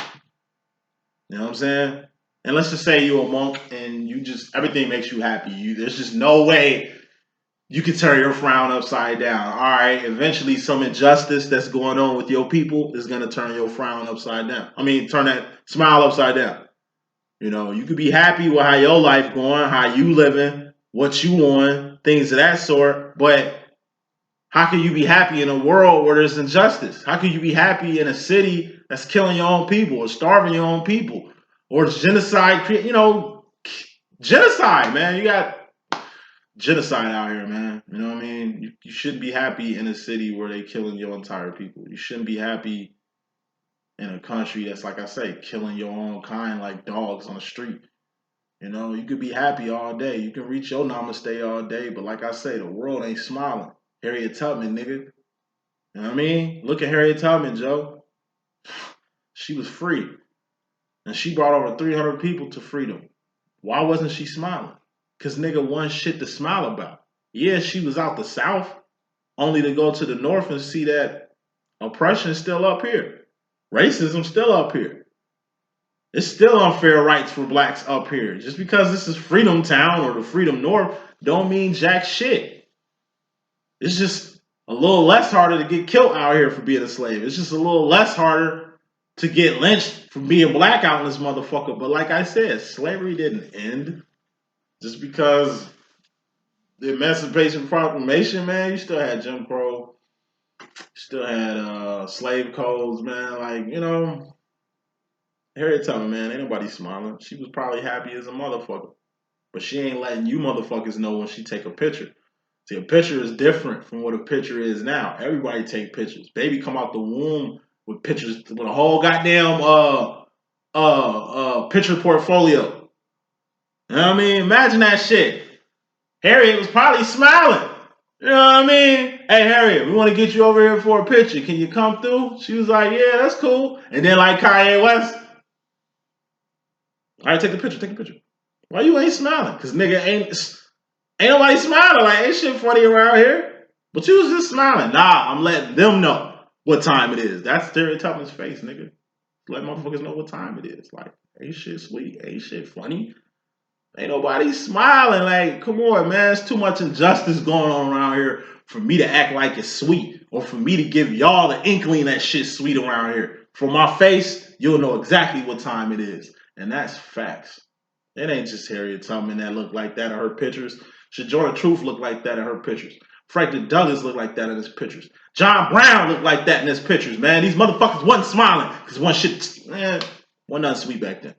You know what I'm saying? And let's just say you're a monk and you just, everything makes you happy. There's just no way you can turn your frown upside down. All right, eventually some injustice that's going on with your people is going to turn your frown upside down. Turn that smile upside down. You know, you could be happy with how your life going, how you living, what you want, things of that sort. But how can you be happy in a world where there's injustice? How can you be happy in a city that's killing your own people or starving your own people or it's genocide? Genocide, man. You got genocide out here, man. You know what I mean? You shouldn't be happy in a city where they killing your entire people. You shouldn't be happy in a country that's, like I say, killing your own kind like dogs on the street. You know, you could be happy all day. You can reach your namaste all day, but like I say, the world ain't smiling. Harriet Tubman, nigga. You know what I mean? Look at Harriet Tubman, Joe. She was free. And she brought over 300 people to freedom. Why wasn't she smiling? Because nigga wasn't shit to smile about. Yeah, she was out the South, only to go to the North and see that oppression still up here. Racism still up here. It's still unfair rights for blacks up here. Just because this is Freedom Town or the Freedom North don't mean jack shit. It's just a little less harder to get killed out here for being a slave. It's just a little less harder to get lynched for being black out in this motherfucker. But like I said, slavery didn't end. Just because the Emancipation Proclamation, man, you still had Jim Crow. You still had slave codes, man. Like, you know, Harriet Tubman, man, ain't nobody smiling. She was probably happy as a motherfucker. But she ain't letting you motherfuckers know when she take a picture. See, a picture is different from what a picture is now. Everybody take pictures. Baby come out the womb with pictures, with a whole goddamn picture portfolio. You know what I mean? Imagine that shit. Harriet was probably smiling. You know what I mean? Hey, Harriet, we want to get you over here for a picture. Can you come through? She was like, yeah, that's cool. And then like Kanye West, all right, take the picture, take a picture. Why you ain't smiling? Because nigga ain't nobody smiling. Like, ain't shit funny around here. But you was just smiling. Nah, I'm letting them know what time it is. That's stereotyping his face, nigga. Let motherfuckers know what time it is. Like, ain't shit sweet, ain't shit funny. Ain't nobody smiling. Like, come on, man. It's too much injustice going on around here for me to act like it's sweet or for me to give y'all the inkling that shit's sweet around here. From my face, you'll know exactly what time it is. And that's facts. It ain't just Harriet Tubman that look like that in her pictures. Sojourner Truth look like that in her pictures. Frederick Douglass look like that in his pictures. John Brown look like that in his pictures, man. These motherfuckers wasn't smiling because one shit, man, wasn't nothing sweet back then.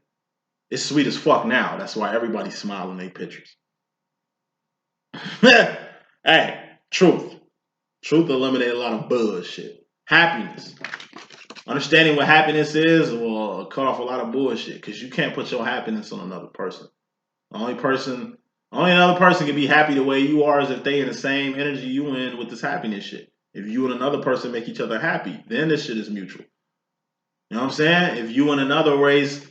It's sweet as fuck now. That's why everybody's smiling in their pictures. Hey, truth. Truth eliminates a lot of bullshit. Happiness. Understanding what happiness is will cut off a lot of bullshit because you can't put your happiness on another person. The only another person can be happy the way you are is if they in the same energy you in with this happiness shit. If you and another person make each other happy, then this shit is mutual. You know what I'm saying? If you and another race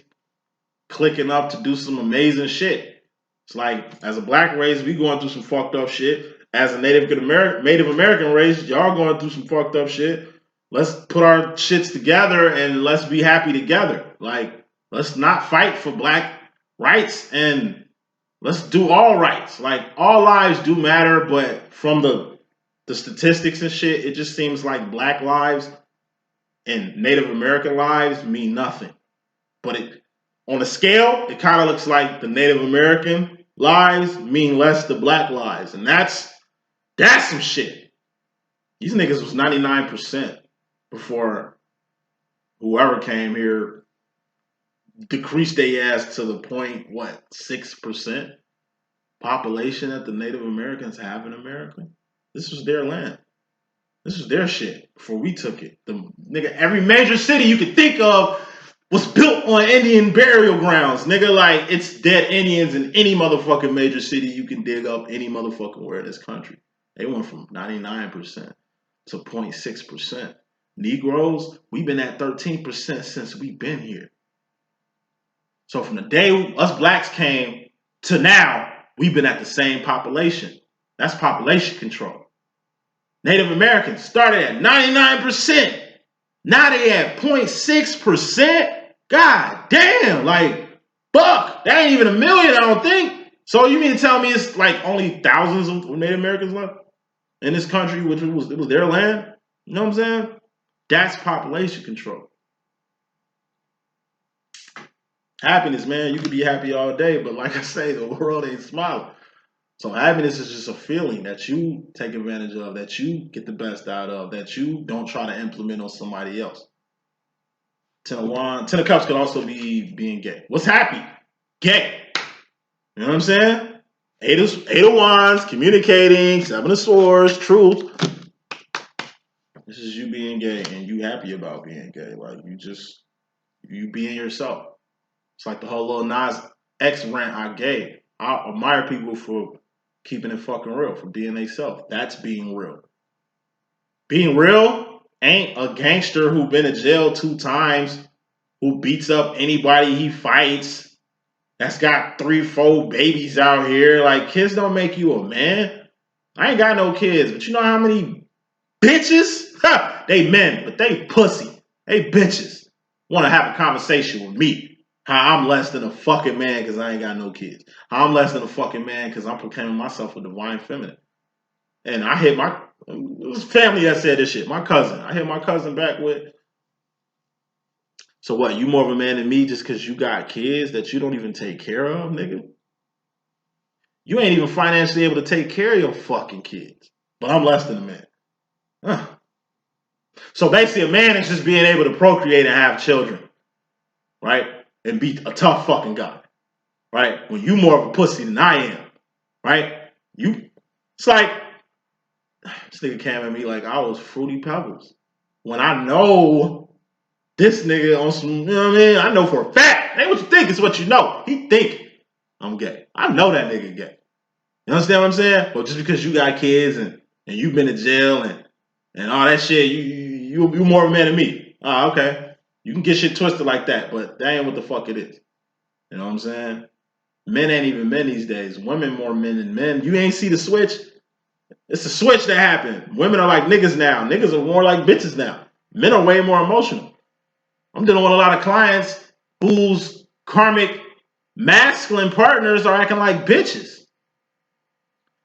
clicking up to do some amazing shit, it's like as a black race, we going through some fucked up shit. As a Native American race, y'all going through some fucked up shit. Let's put our shits together and let's be happy together. Like, let's not fight for black rights and let's do all rights. Like, all lives do matter, but from the statistics and shit, it just seems like black lives and Native American lives mean nothing. But it on a scale, it kind of looks like the Native American lives mean less than black lives. And that's some shit. These niggas was 99% before whoever came here decreased their ass to the point, 6% population that the Native Americans have in America? This was their land. This was their shit before we took it. Nigga, every major city you could think of was built on Indian burial grounds. Nigga, like, it's dead Indians in any motherfucking major city you can dig up any motherfucking where in this country. They went from 99% to 0.6%. Negroes, we've been at 13% since we've been here. So from the day us blacks came to now, we've been at the same population. That's population control. Native Americans started at 99%. Now they at 0.6%. God damn, like, fuck. That ain't even a million, I don't think. So you mean to tell me it's like only thousands of Native Americans left in this country, which it was their land? You know what I'm saying? That's population control. Happiness, man. You could be happy all day, but like I say, the world ain't smiling. So happiness is just a feeling that you take advantage of, that you get the best out of, that you don't try to implement on somebody else. Ten of Cups could also be being gay. What's happy? Gay. You know what I'm saying? Eight of Wands, communicating, Seven of Swords, truth. This is you being gay and you happy about being gay. Like, you being yourself. It's like the whole Lil Nas X rant I gave. I admire people for keeping it fucking real, for being themselves. That's being real. Being real ain't a gangster who been in jail 2 times, who beats up anybody he fights, that's got 3-4 babies out here. Like, kids don't make you a man. I ain't got no kids, but you know how many bitches? They men, but they pussy. They bitches. Want to have a conversation with me. How I'm less than a fucking man because I ain't got no kids. How I'm less than a fucking man because I'm proclaiming myself a divine feminine. And I hit it was family that said this shit. My cousin. I hit my cousin back with, so what, you more of a man than me just because you got kids that you don't even take care of, nigga? You ain't even financially able to take care of your fucking kids. But I'm less than a man. Huh. So basically a man is just being able to procreate and have children. Right? And be a tough fucking guy, right? When you more of a pussy than I am, right? It's like, this nigga came at me like I was Fruity Pebbles. When I know this nigga on some, you know what I mean? I know for a fact, ain't what you think, it's what you know. He think I'm gay. I know that nigga gay. You understand what I'm saying? But just because you got kids and you've been to jail and all that shit, you more of a man than me. Okay. You can get shit twisted like that, but that ain't what the fuck it is. You know what I'm saying? Men ain't even men these days. Women more men than men. You ain't see the switch? It's a switch that happened. Women are like niggas now. Niggas are more like bitches now. Men are way more emotional. I'm dealing with a lot of clients whose karmic masculine partners are acting like bitches.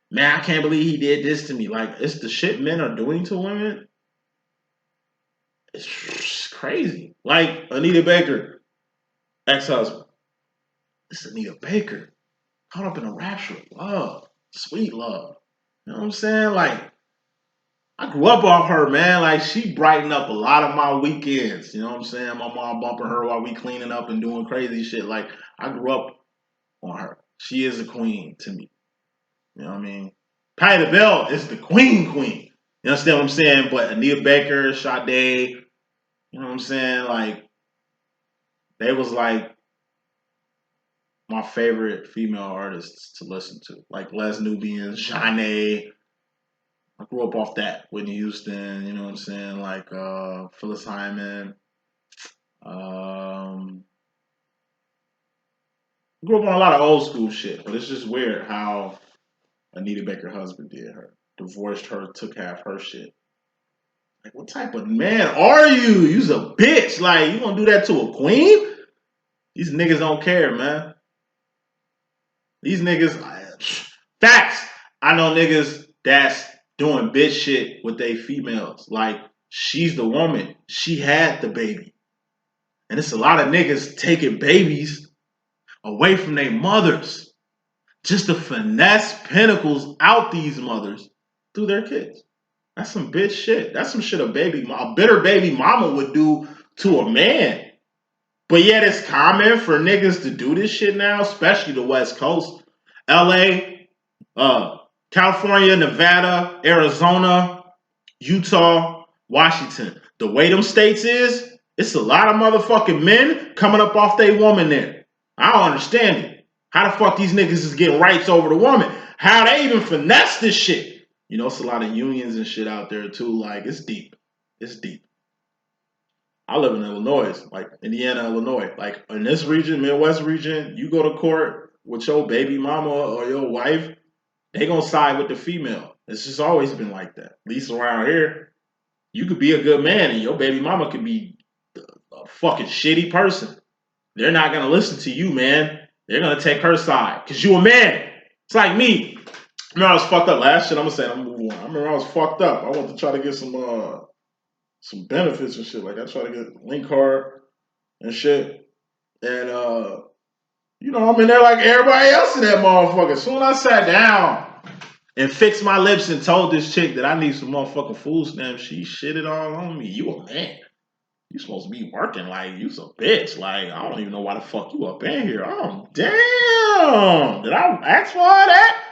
Man, I can't believe he did this to me. Like, it's the shit men are doing to women. It's crazy. Like Anita Baker, ex-husband. This is Anita Baker. Caught up in a rapture of love. Sweet love. You know what I'm saying? Like, I grew up off her, man. Like, she brightened up a lot of my weekends. You know what I'm saying? My mom bumping her while we cleaning up and doing crazy shit. Like, I grew up on her. She is a queen to me. You know what I mean? Patti LaBelle is the queen. You understand what I'm saying? But Anita Baker, Sade, you know what I'm saying? Like, they was like my favorite female artists to listen to. Like Les Nubian, Shanae. I grew up off that. Whitney Houston, you know what I'm saying? Like Phyllis Hyman. Grew up on a lot of old school shit, but it's just weird how Anita Baker husband did her. Divorced her, took half her shit. Like, what type of man are you? You's a bitch. Like, you gonna do that to a queen? These niggas don't care, man. These niggas, facts. I know niggas that's doing bitch shit with they females. Like, she's the woman. She had the baby. And it's a lot of niggas taking babies away from their mothers just to finesse pinnacles out these mothers through their kids. That's some bitch shit. That's some shit a bitter baby mama would do to a man. But yet it's common for niggas to do this shit now, especially the West Coast. LA, California, Nevada, Arizona, Utah, Washington. The way them states is, it's a lot of motherfucking men coming up off they woman there. I don't understand it. How the fuck these niggas is getting rights over the woman? How they even finesse this shit? You know, it's a lot of unions and shit out there too. Like, it's deep. It's deep. I live in Illinois, like Indiana, Illinois. Like in this region, Midwest region, you go to court with your baby mama or your wife, they gonna side with the female. It's just always been like that. At least around here, you could be a good man and your baby mama could be a fucking shitty person. They're not gonna listen to you, man. They're gonna take her side because you a man. It's like me. I remember I was fucked up last shit. I'm gonna say I'm moving on. I remember I was fucked up. I wanted to try to get some benefits and shit. Like I tried to get a link card and shit. And you know, I'm in there like everybody else in that motherfucker. Soon I sat down and fixed my lips and told this chick that I need some motherfucking food stamps, she shitted all on me. You a man. You supposed to be working like you's a bitch. Like, I don't even know why the fuck you up in here. Oh, damn. Did I ask for all that?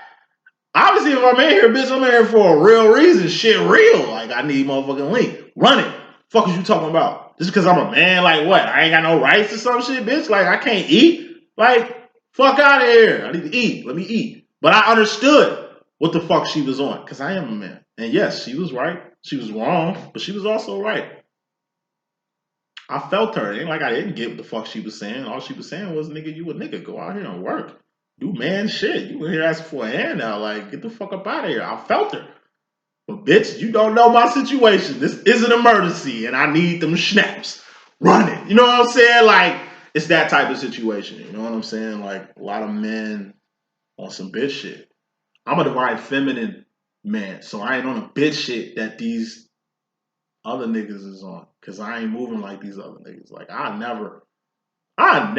Obviously, if I'm in here, bitch, I'm in here for a real reason. Shit real. Like, I need motherfucking link. Run it. Fuck is you talking about? Just because I'm a man, like what? I ain't got no rights or some shit, bitch? Like, I can't eat? Like, fuck out of here. I need to eat. Let me eat. But I understood what the fuck she was on. Because I am a man. And yes, she was right. She was wrong. But she was also right. I felt her. It ain't like I didn't get what the fuck she was saying. All she was saying was, nigga, you a nigga. Go out here and work. Do man shit. You in here asking for a handout. Like, get the fuck up out of here. I felt her. But bitch, you don't know my situation. This is an emergency and I need them snaps. Run it. You know what I'm saying? Like, it's that type of situation. You know what I'm saying? Like, a lot of men on some bitch shit. I'm a divine feminine man. So I ain't on a bitch shit that these other niggas is on. Cause I ain't moving like these other niggas. Like I never act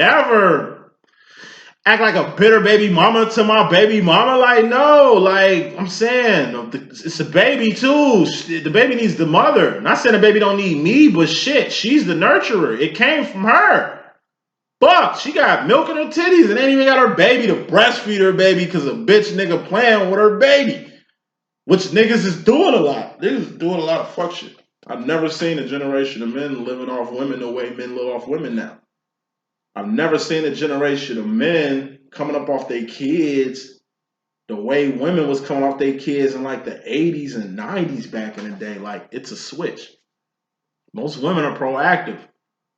like a bitter baby mama to my baby mama. Like no, like I'm saying, it's a baby too. The baby needs the mother. Not saying the baby don't need me, but shit, she's the nurturer. It came from her. Fuck, she got milk in her titties and ain't even got her baby to breastfeed her baby because a bitch nigga playing with her baby. Which niggas is doing a lot. Niggas is doing a lot of fuck shit. I've never seen a generation of men living off women the way men live off women now. I've never seen a generation of men coming up off their kids the way women was coming off their kids in like the 80s and 90s back in the day. Like, it's a switch. Most women are proactive.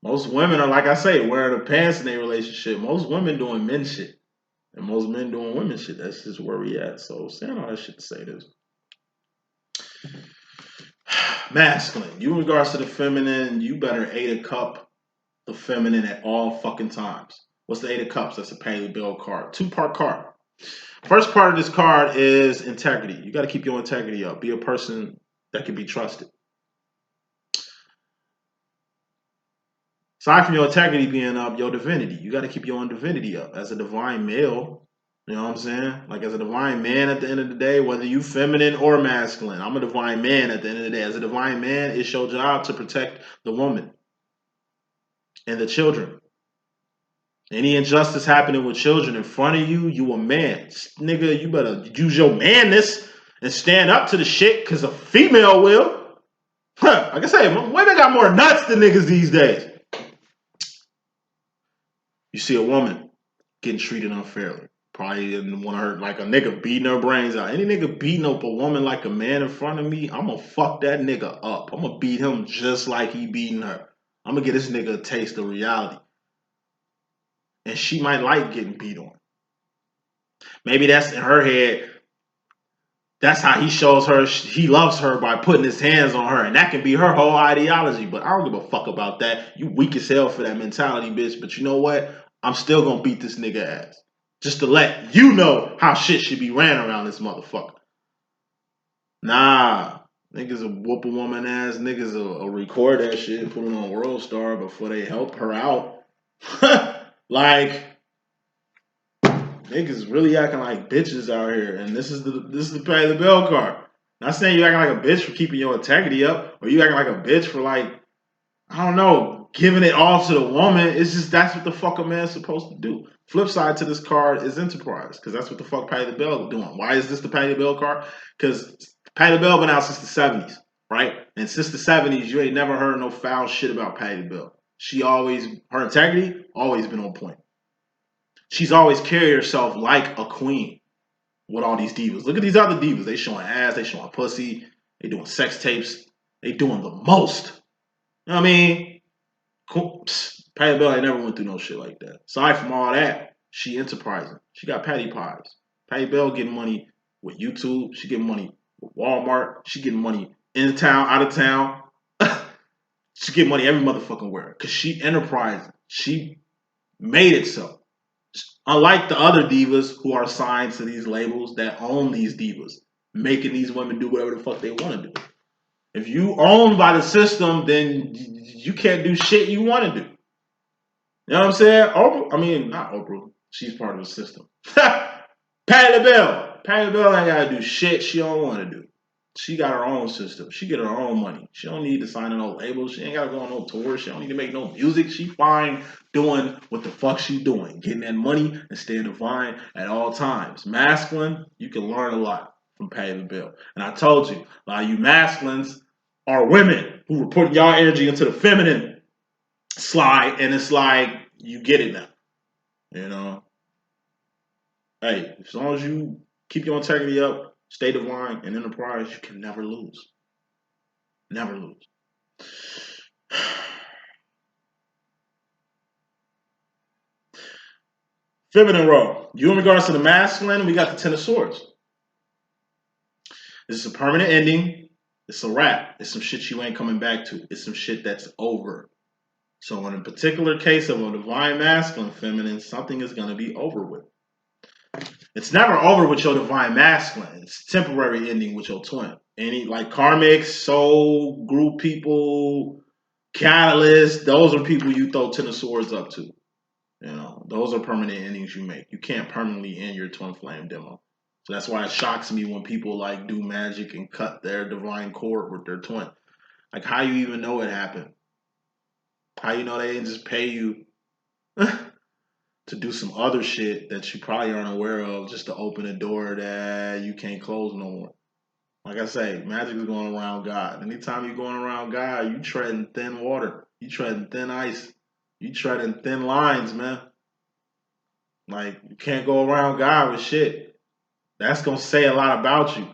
Most women are, like I say, wearing the pants in their relationship. Most women doing men shit. And most men doing women shit. That's just where we at. So, saying all that shit to say this. Masculine. You in regards to the feminine, you better 8 a cup the feminine at all fucking times. What's the 8 of cups? That's a Paley Bill card. 2-part card. First part of this card is integrity. You got to keep your integrity up. Be a person that can be trusted. Aside from your integrity being up, your divinity. You got to keep your own divinity up. As a divine male, you know what I'm saying? Like as a divine man at the end of the day, whether you feminine or masculine, I'm a divine man at the end of the day. As a divine man, it's your job to protect the woman and the children. Any injustice happening with children in front of you, you a man. Nigga, you better use your manness and stand up to the shit because a female will. Huh, like I say, women got more nuts than niggas these days. You see a woman getting treated unfairly. Probably didn't want her, like a nigga beating her brains out. Any nigga beating up a woman like a man in front of me, I'm gonna fuck that nigga up. I'm gonna beat him just like he beating her. I'm gonna get this nigga a taste of reality. And she might like getting beat on. Maybe that's in her head. That's how he shows her he loves her, by putting his hands on her. And that can be her whole ideology. But I don't give a fuck about that. You weak as hell for that mentality, bitch. But you know what? I'm still gonna beat this nigga ass. Just to let you know how shit should be ran around this motherfucker. Nah. Niggas will whoop a woman ass. Niggas will record that shit and put it on World Star before they help her out. Like, niggas really acting like bitches out here, and this is the pay the bill card. Not saying you acting like a bitch for keeping your integrity up, or you acting like a bitch for, like, I don't know, giving it all to the woman. It's just that's what the fuck a man's supposed to do. Flip side to this card is enterprise, because that's what the fuck Pay the Bill doing. Why is this the Pay the Bill card? Because Pay the Bill been out since the 70s, right? And since the 70s, you ain't never heard no foul shit about Pay the Bill. Her integrity always been on point. She's always carried herself like a queen with all these divas. Look at these other divas. They showing ass, they showing pussy, they doing sex tapes, they doing the most. You know what I mean? Patty Bell ain't never went through no shit like that. Aside from all that, she enterprising. She got patty pies. Patty Bell getting money with YouTube. She getting money with Walmart. She getting money in town, out of town. She getting money every motherfucking where. Because she enterprising. She made it so. Unlike the other divas who are signed to these labels that own these divas, making these women do whatever the fuck they want to do. If you own by the system, then you can't do shit you want to do. You know what I'm saying? Oprah, I mean, not Oprah. She's part of the system. Patti LaBelle. Patti LaBelle ain't got to do shit she don't want to do. She got her own system. She get her own money. She don't need to sign no labels. She ain't got to go on no tour. She don't need to make no music. She fine doing what the fuck she doing. Getting that money and staying divine at all times. Masculine, you can learn a lot from Patti LaBelle. And I told you, a lot of you masculines are women who were putting y'all energy into the feminine slide, and it's like, you get it now. You know? Hey, as long as you keep your integrity up, stay divine and enterprise, you can never lose. Never lose. Feminine role. You in regards to the masculine, we got the Ten of Swords. This is a permanent ending. It's a wrap. It's some shit you ain't coming back to. It's some shit that's over. So in a particular case of a divine masculine feminine, something is going to be over with. It's never over with your divine masculine. It's a temporary ending with your twin. Any like karmics, soul, group people, catalysts, those are people you throw Ten of Swords up to. You know, those are permanent endings you make. You can't permanently end your twin flame demo. So that's why it shocks me when people like do magic and cut their divine cord with their twin. Like, how you even know it happened? How you know they didn't just pay you to do some other shit that you probably aren't aware of just to open a door that you can't close no more? Like I say, magic is going around God. Anytime you're going around God, you treading thin water. You treading thin ice. You treading thin lines, man. Like, you can't go around God with shit. That's going to say a lot about you.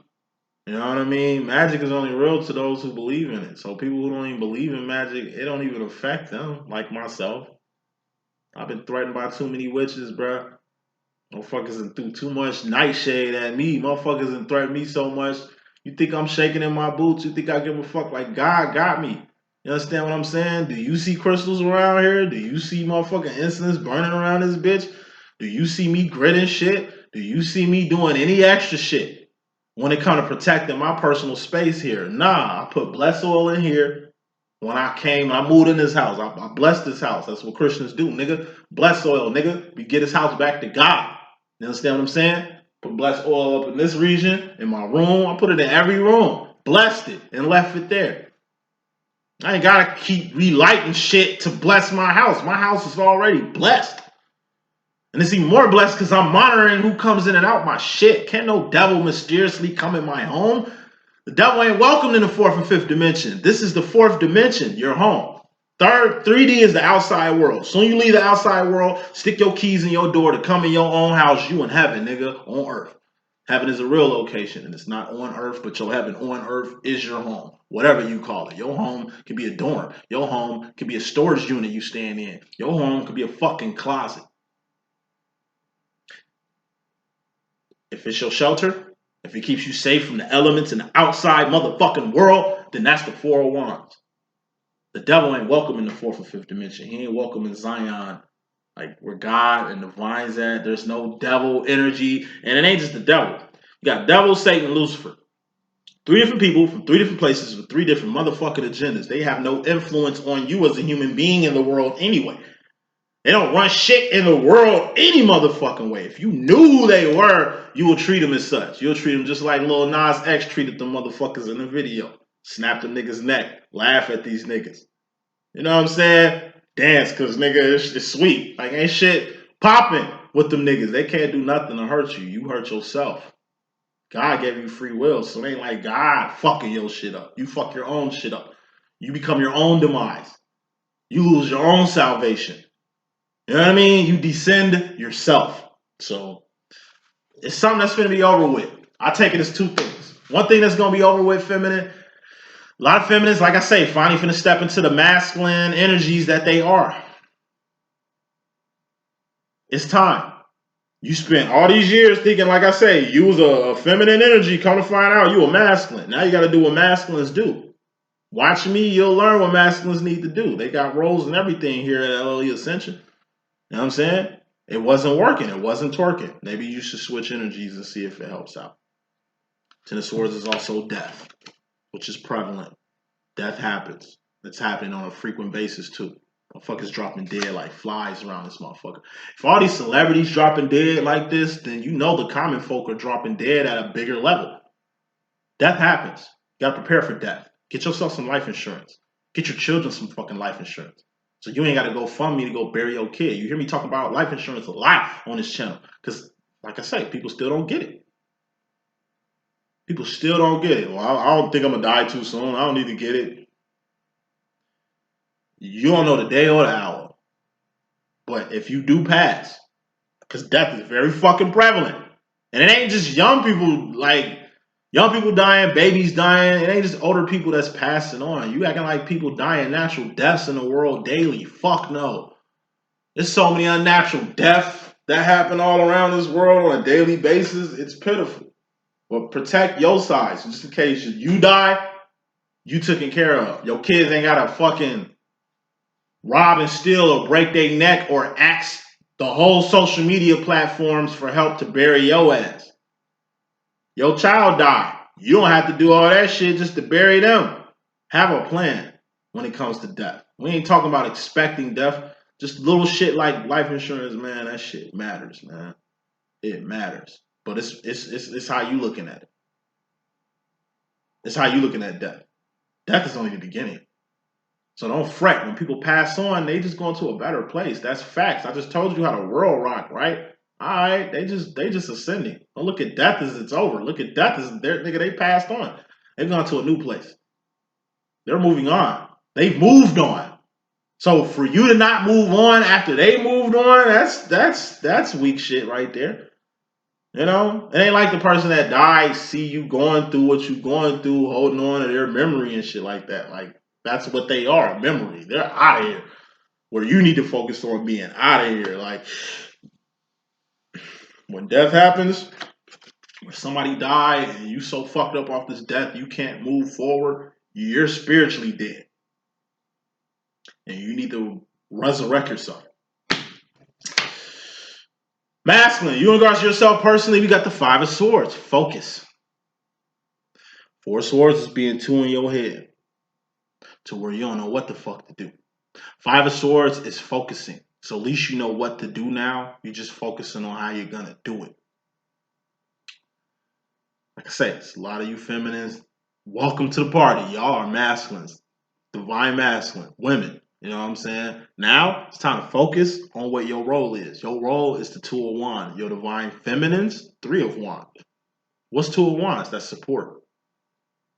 You know what I mean? Magic is only real to those who believe in it. So people who don't even believe in magic, it don't even affect them, like myself. I've been threatened by too many witches, bruh. Motherfuckers done threw too much nightshade at me. Motherfuckers done threatened me so much. You think I'm shaking in my boots? You think I give a fuck? Like, God got me. You understand what I'm saying? Do you see crystals around here? Do you see motherfucking incense burning around this bitch? Do you see me gritting shit? Do you see me doing any extra shit when it comes to protecting my personal space here? Nah, I put blessed oil in here. When I moved in this house. I blessed this house. That's what Christians do, nigga. Bless oil, nigga. We get this house back to God. You understand what I'm saying? Put blessed oil up in this region, in my room. I put it in every room. Blessed it and left it there. I ain't gotta keep relighting shit to bless my house. My house is already blessed. And it's even more blessed because I'm monitoring who comes in and out my shit. Can't no devil mysteriously come in my home. The devil ain't welcome in the fourth and fifth dimension. This is the fourth dimension, your home. Third, 3D is the outside world. Soon you leave the outside world, stick your keys in your door to come in your own house. You in heaven, nigga, on earth. Heaven is a real location, and it's not on earth, but your heaven on earth is your home. Whatever you call it. Your home could be a dorm. Your home could be a storage unit you stand in. Your home could be a fucking closet. If it's your shelter, if it keeps you safe from the elements in the outside motherfucking world, then that's the 401s. The devil ain't welcome in the fourth or fifth dimension. He ain't welcome in Zion, like where God and the divine's at. There's no devil energy, and it ain't just the devil. You got devil, Satan, and Lucifer. 3 different people from 3 different places with 3 different motherfucking agendas. They have no influence on you as a human being in the world anyway. They don't run shit in the world any motherfucking way. If you knew who they were, you would treat them as such. You'll treat them just like Lil Nas X treated them motherfuckers in the video. Snap the niggas' neck. Laugh at these niggas. You know what I'm saying? Dance, because nigga, it's sweet. Like, ain't shit popping with them niggas. They can't do nothing to hurt you. You hurt yourself. God gave you free will, so it ain't like God fucking your shit up. You fuck your own shit up. You become your own demise. You lose your own salvation. You know what I mean? You descend yourself. So it's something that's going to be over with. I take it as 2 things. One thing that's going to be over with, feminine. A lot of feminists, like I say, finally finna step into the masculine energies that they are. It's time. You spent all these years thinking, like I say, you was a feminine energy. Come to find out, you a masculine. Now you got to do what masculines do. Watch me, you'll learn what masculines need to do. They got roles and everything here at LLE.Ascension. You know what I'm saying? It wasn't working. It wasn't twerking. Maybe you should switch energies and see if it helps out. Ten of Swords is also death, which is prevalent. Death happens. It's happening on a frequent basis too. Motherfuckers dropping dead like flies around this motherfucker. If all these celebrities dropping dead like this, then you know the common folk are dropping dead at a bigger level. Death happens. You gotta prepare for death. Get yourself some life insurance. Get your children some fucking life insurance. So you ain't gotta go fund me to go bury your kid. You hear me talk about life insurance a lot on this channel. Because, like I say, people still don't get it. People still don't get it. Well, I don't think I'm gonna die too soon. I don't need to get it. You don't know the day or the hour. But if you do pass, because death is very fucking prevalent. And it ain't just young people, like young people dying, babies dying. It ain't just older people that's passing on. You acting like people dying natural deaths in the world daily. Fuck no. There's so many unnatural deaths that happen all around this world on a daily basis. It's pitiful. But protect your sides. Just in case you die, you taken care of. Your kids ain't got to fucking rob and steal or break their neck or ask the whole social media platforms for help to bury your ass. Your child died. You don't have to do all that shit just to bury them. Have a plan when it comes to death. We ain't talking about expecting death. Just little shit like life insurance, man. That shit matters, man. It matters. But it's how you looking at it. It's how you looking at death. Death is only the beginning. So don't fret. When people pass on, they just go into a better place. That's facts. I just told you how the world rock, right? All right, they just ascending. Don't look at death as it's over. Look at death as they passed on. They've gone to a new place. They're moving on. They've moved on. So for you to not move on after they moved on, that's weak shit right there. You know, it ain't like the person that died see you going through what you going through, holding on to their memory and shit like that. Like that's what they are, memory. They're out of here. Where you need to focus on being out of here. Like when death happens, when somebody died and you so fucked up off this death you can't move forward, you're spiritually dead. And you need to resurrect yourself. Masculine, you in regards to yourself personally, we got the 5 of Swords. Focus. 4 of Swords is being 2 in your head to where you don't know what the fuck to do. 5 of Swords is focusing. So at least you know what to do now. You're just focusing on how you're going to do it. Like I said, it's a lot of you feminines. Welcome to the party. Y'all are masculines. Divine masculine. Women. You know what I'm saying? Now it's time to focus on what your role is. Your role is the Two of Wands. Your divine feminines, Three of Wands. What's Two of Wands? That's support.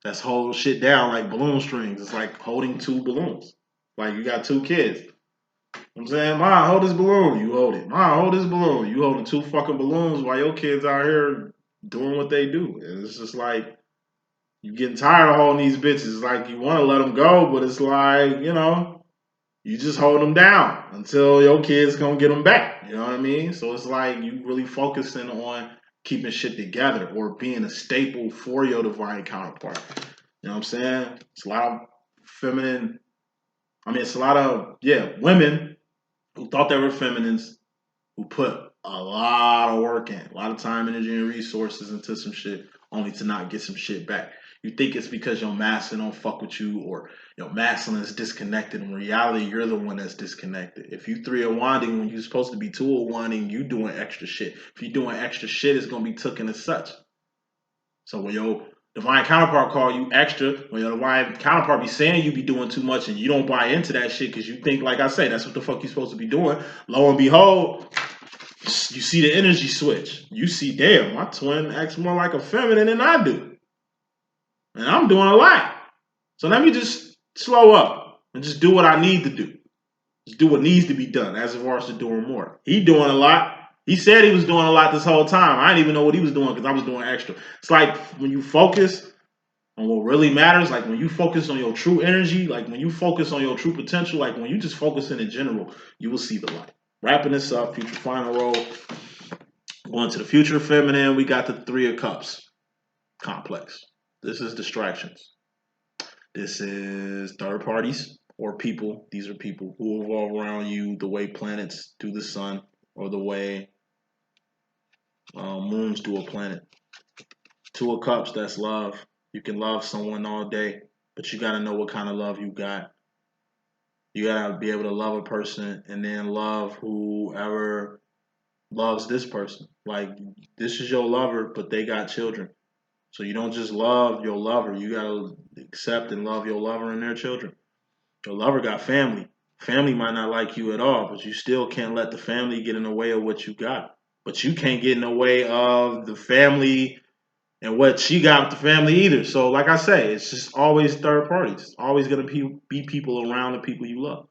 That's hold shit down like balloon strings. It's like holding two balloons. Like you got two kids. You know what I'm saying, Ma, hold this balloon. You hold it. Ma, hold this balloon. You holding two fucking balloons while your kids out here doing what they do. And it's just like you getting tired of holding these bitches. It's like you want to let them go, but it's like, you know, you just hold them down until your kids gonna get them back. You know what I mean? So it's like you really focusing on keeping shit together or being a staple for your divine counterpart. You know what I'm saying? It's a lot of feminine. I mean, it's a lot of women who thought they were feminines who put a lot of work in, a lot of time, energy, and resources into some shit, only to not get some shit back. You think it's because your masculine don't fuck with you or your masculine is disconnected. In reality, you're the one that's disconnected. If you three are wanding when you're supposed to be two are wanding, you doing extra shit. If you're doing extra shit, it's gonna be taken as such. So when your divine counterpart call you extra, when your divine counterpart be saying you be doing too much and you don't buy into that shit because you think, like I say, that's what the fuck you supposed to be doing. Lo and behold, you see the energy switch. You see, damn, my twin acts more like a feminine than I do. And I'm doing a lot. So let me just slow up and just do what I need to do. Just do what needs to be done as far as to doing more. He doing a lot. He said he was doing a lot this whole time. I didn't even know what he was doing because I was doing extra. It's like when you focus on what really matters, like when you focus on your true energy, like when you focus on your true potential, like when you just focus in general, you will see the light. Wrapping this up, future final roll. Going to the future feminine, we got the Three of Cups complex. This is distractions. This is third parties or people. These are people who revolve around you the way planets do the sun or the way moons do a planet. Two of Cups, that's love. You can love someone all day, but you got to know what kind of love you got. You got to be able to love a person and then love whoever loves this person. Like, this is your lover, but they got children. So you don't just love your lover. You got to accept and love your lover and their children. Your lover got family. Family might not like you at all, but you still can't let the family get in the way of what you got. But you can't get in the way of the family and what she got with the family either. So like I say, it's just always third parties. It's always going to be people around the people you love.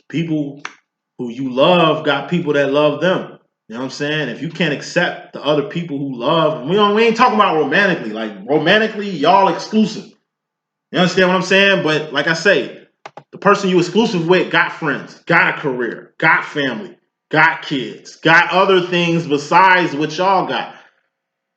People who you love got people that love them. You know what I'm saying? If you can't accept the other people who love, we ain't talking about romantically. Like romantically, y'all exclusive. You understand what I'm saying? But like I say, the person you exclusive with got friends, got a career, got family, got kids, got other things besides what y'all got.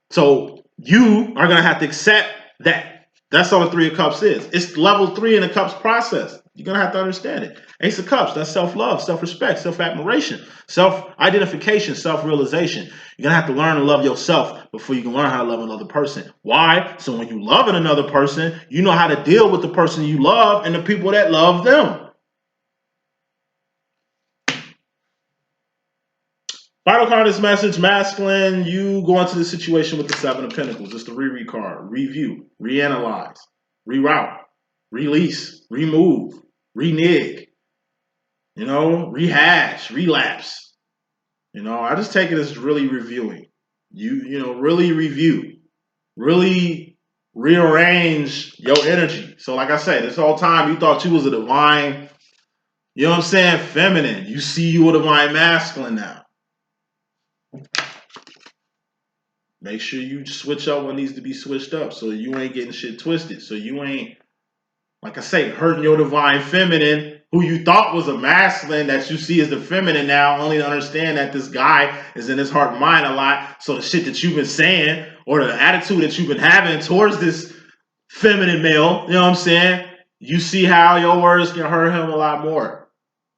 So you are gonna have to accept that. That's all the Three of Cups is. It's level 3 in the Cups process. You're gonna have to understand it. Ace of Cups, that's self-love, self-respect, self-admiration, self-identification, self-realization. You're gonna have to learn to love yourself before you can learn how to love another person. Why? So when you love another person, you know how to deal with the person you love and the people that love them. Final card of this message, masculine, you go into the situation with the Seven of Pentacles. It's the reread card. Review, reanalyze, reroute, release, remove, renege, rehash, relapse. I just take it as really reviewing. Really review. Really rearrange your energy. So like I said, this whole time you thought you was a divine, feminine. You see you a divine masculine now. Make sure you switch up what needs to be switched up so you ain't getting shit twisted. So you ain't, like I say, hurting your divine feminine who you thought was a masculine that you see as the feminine now, only to understand that this guy is in his heart and mind a lot. So the shit that you've been saying or the attitude that you've been having towards this feminine male, you know what I'm saying? You see how your words can hurt him a lot more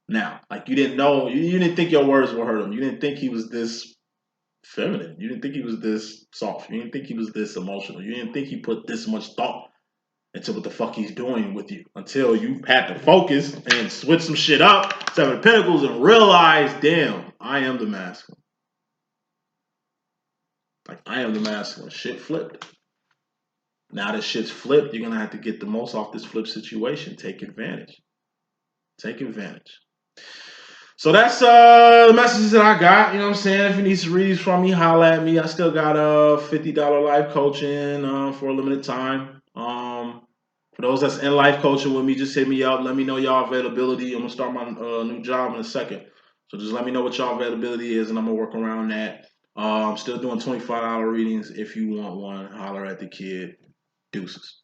now. Like you didn't know, you didn't think your words would hurt him. You didn't think he was this feminine. You didn't think he was this soft. You didn't think he was this emotional. You didn't think he put this much thought into what the fuck he's doing with you until you had to focus and switch some shit up, Seven of Pentacles, and realize, damn, I am the masculine. Like, I am the masculine. Shit flipped. Now that shit's flipped, you're going to have to get the most off this flip situation. Take advantage. Take advantage. So that's the messages that I got. You know what I'm saying? If you need some reads from me, holla at me. I still got $50 life coaching for a limited time. For those that's in life coaching with me, just hit me up. Let me know y'all availability. I'm gonna start my new job in a second. So just let me know what y'all availability is, and I'm gonna work around that. I'm still doing $25 readings. If you want one, holler at the kid. Deuces.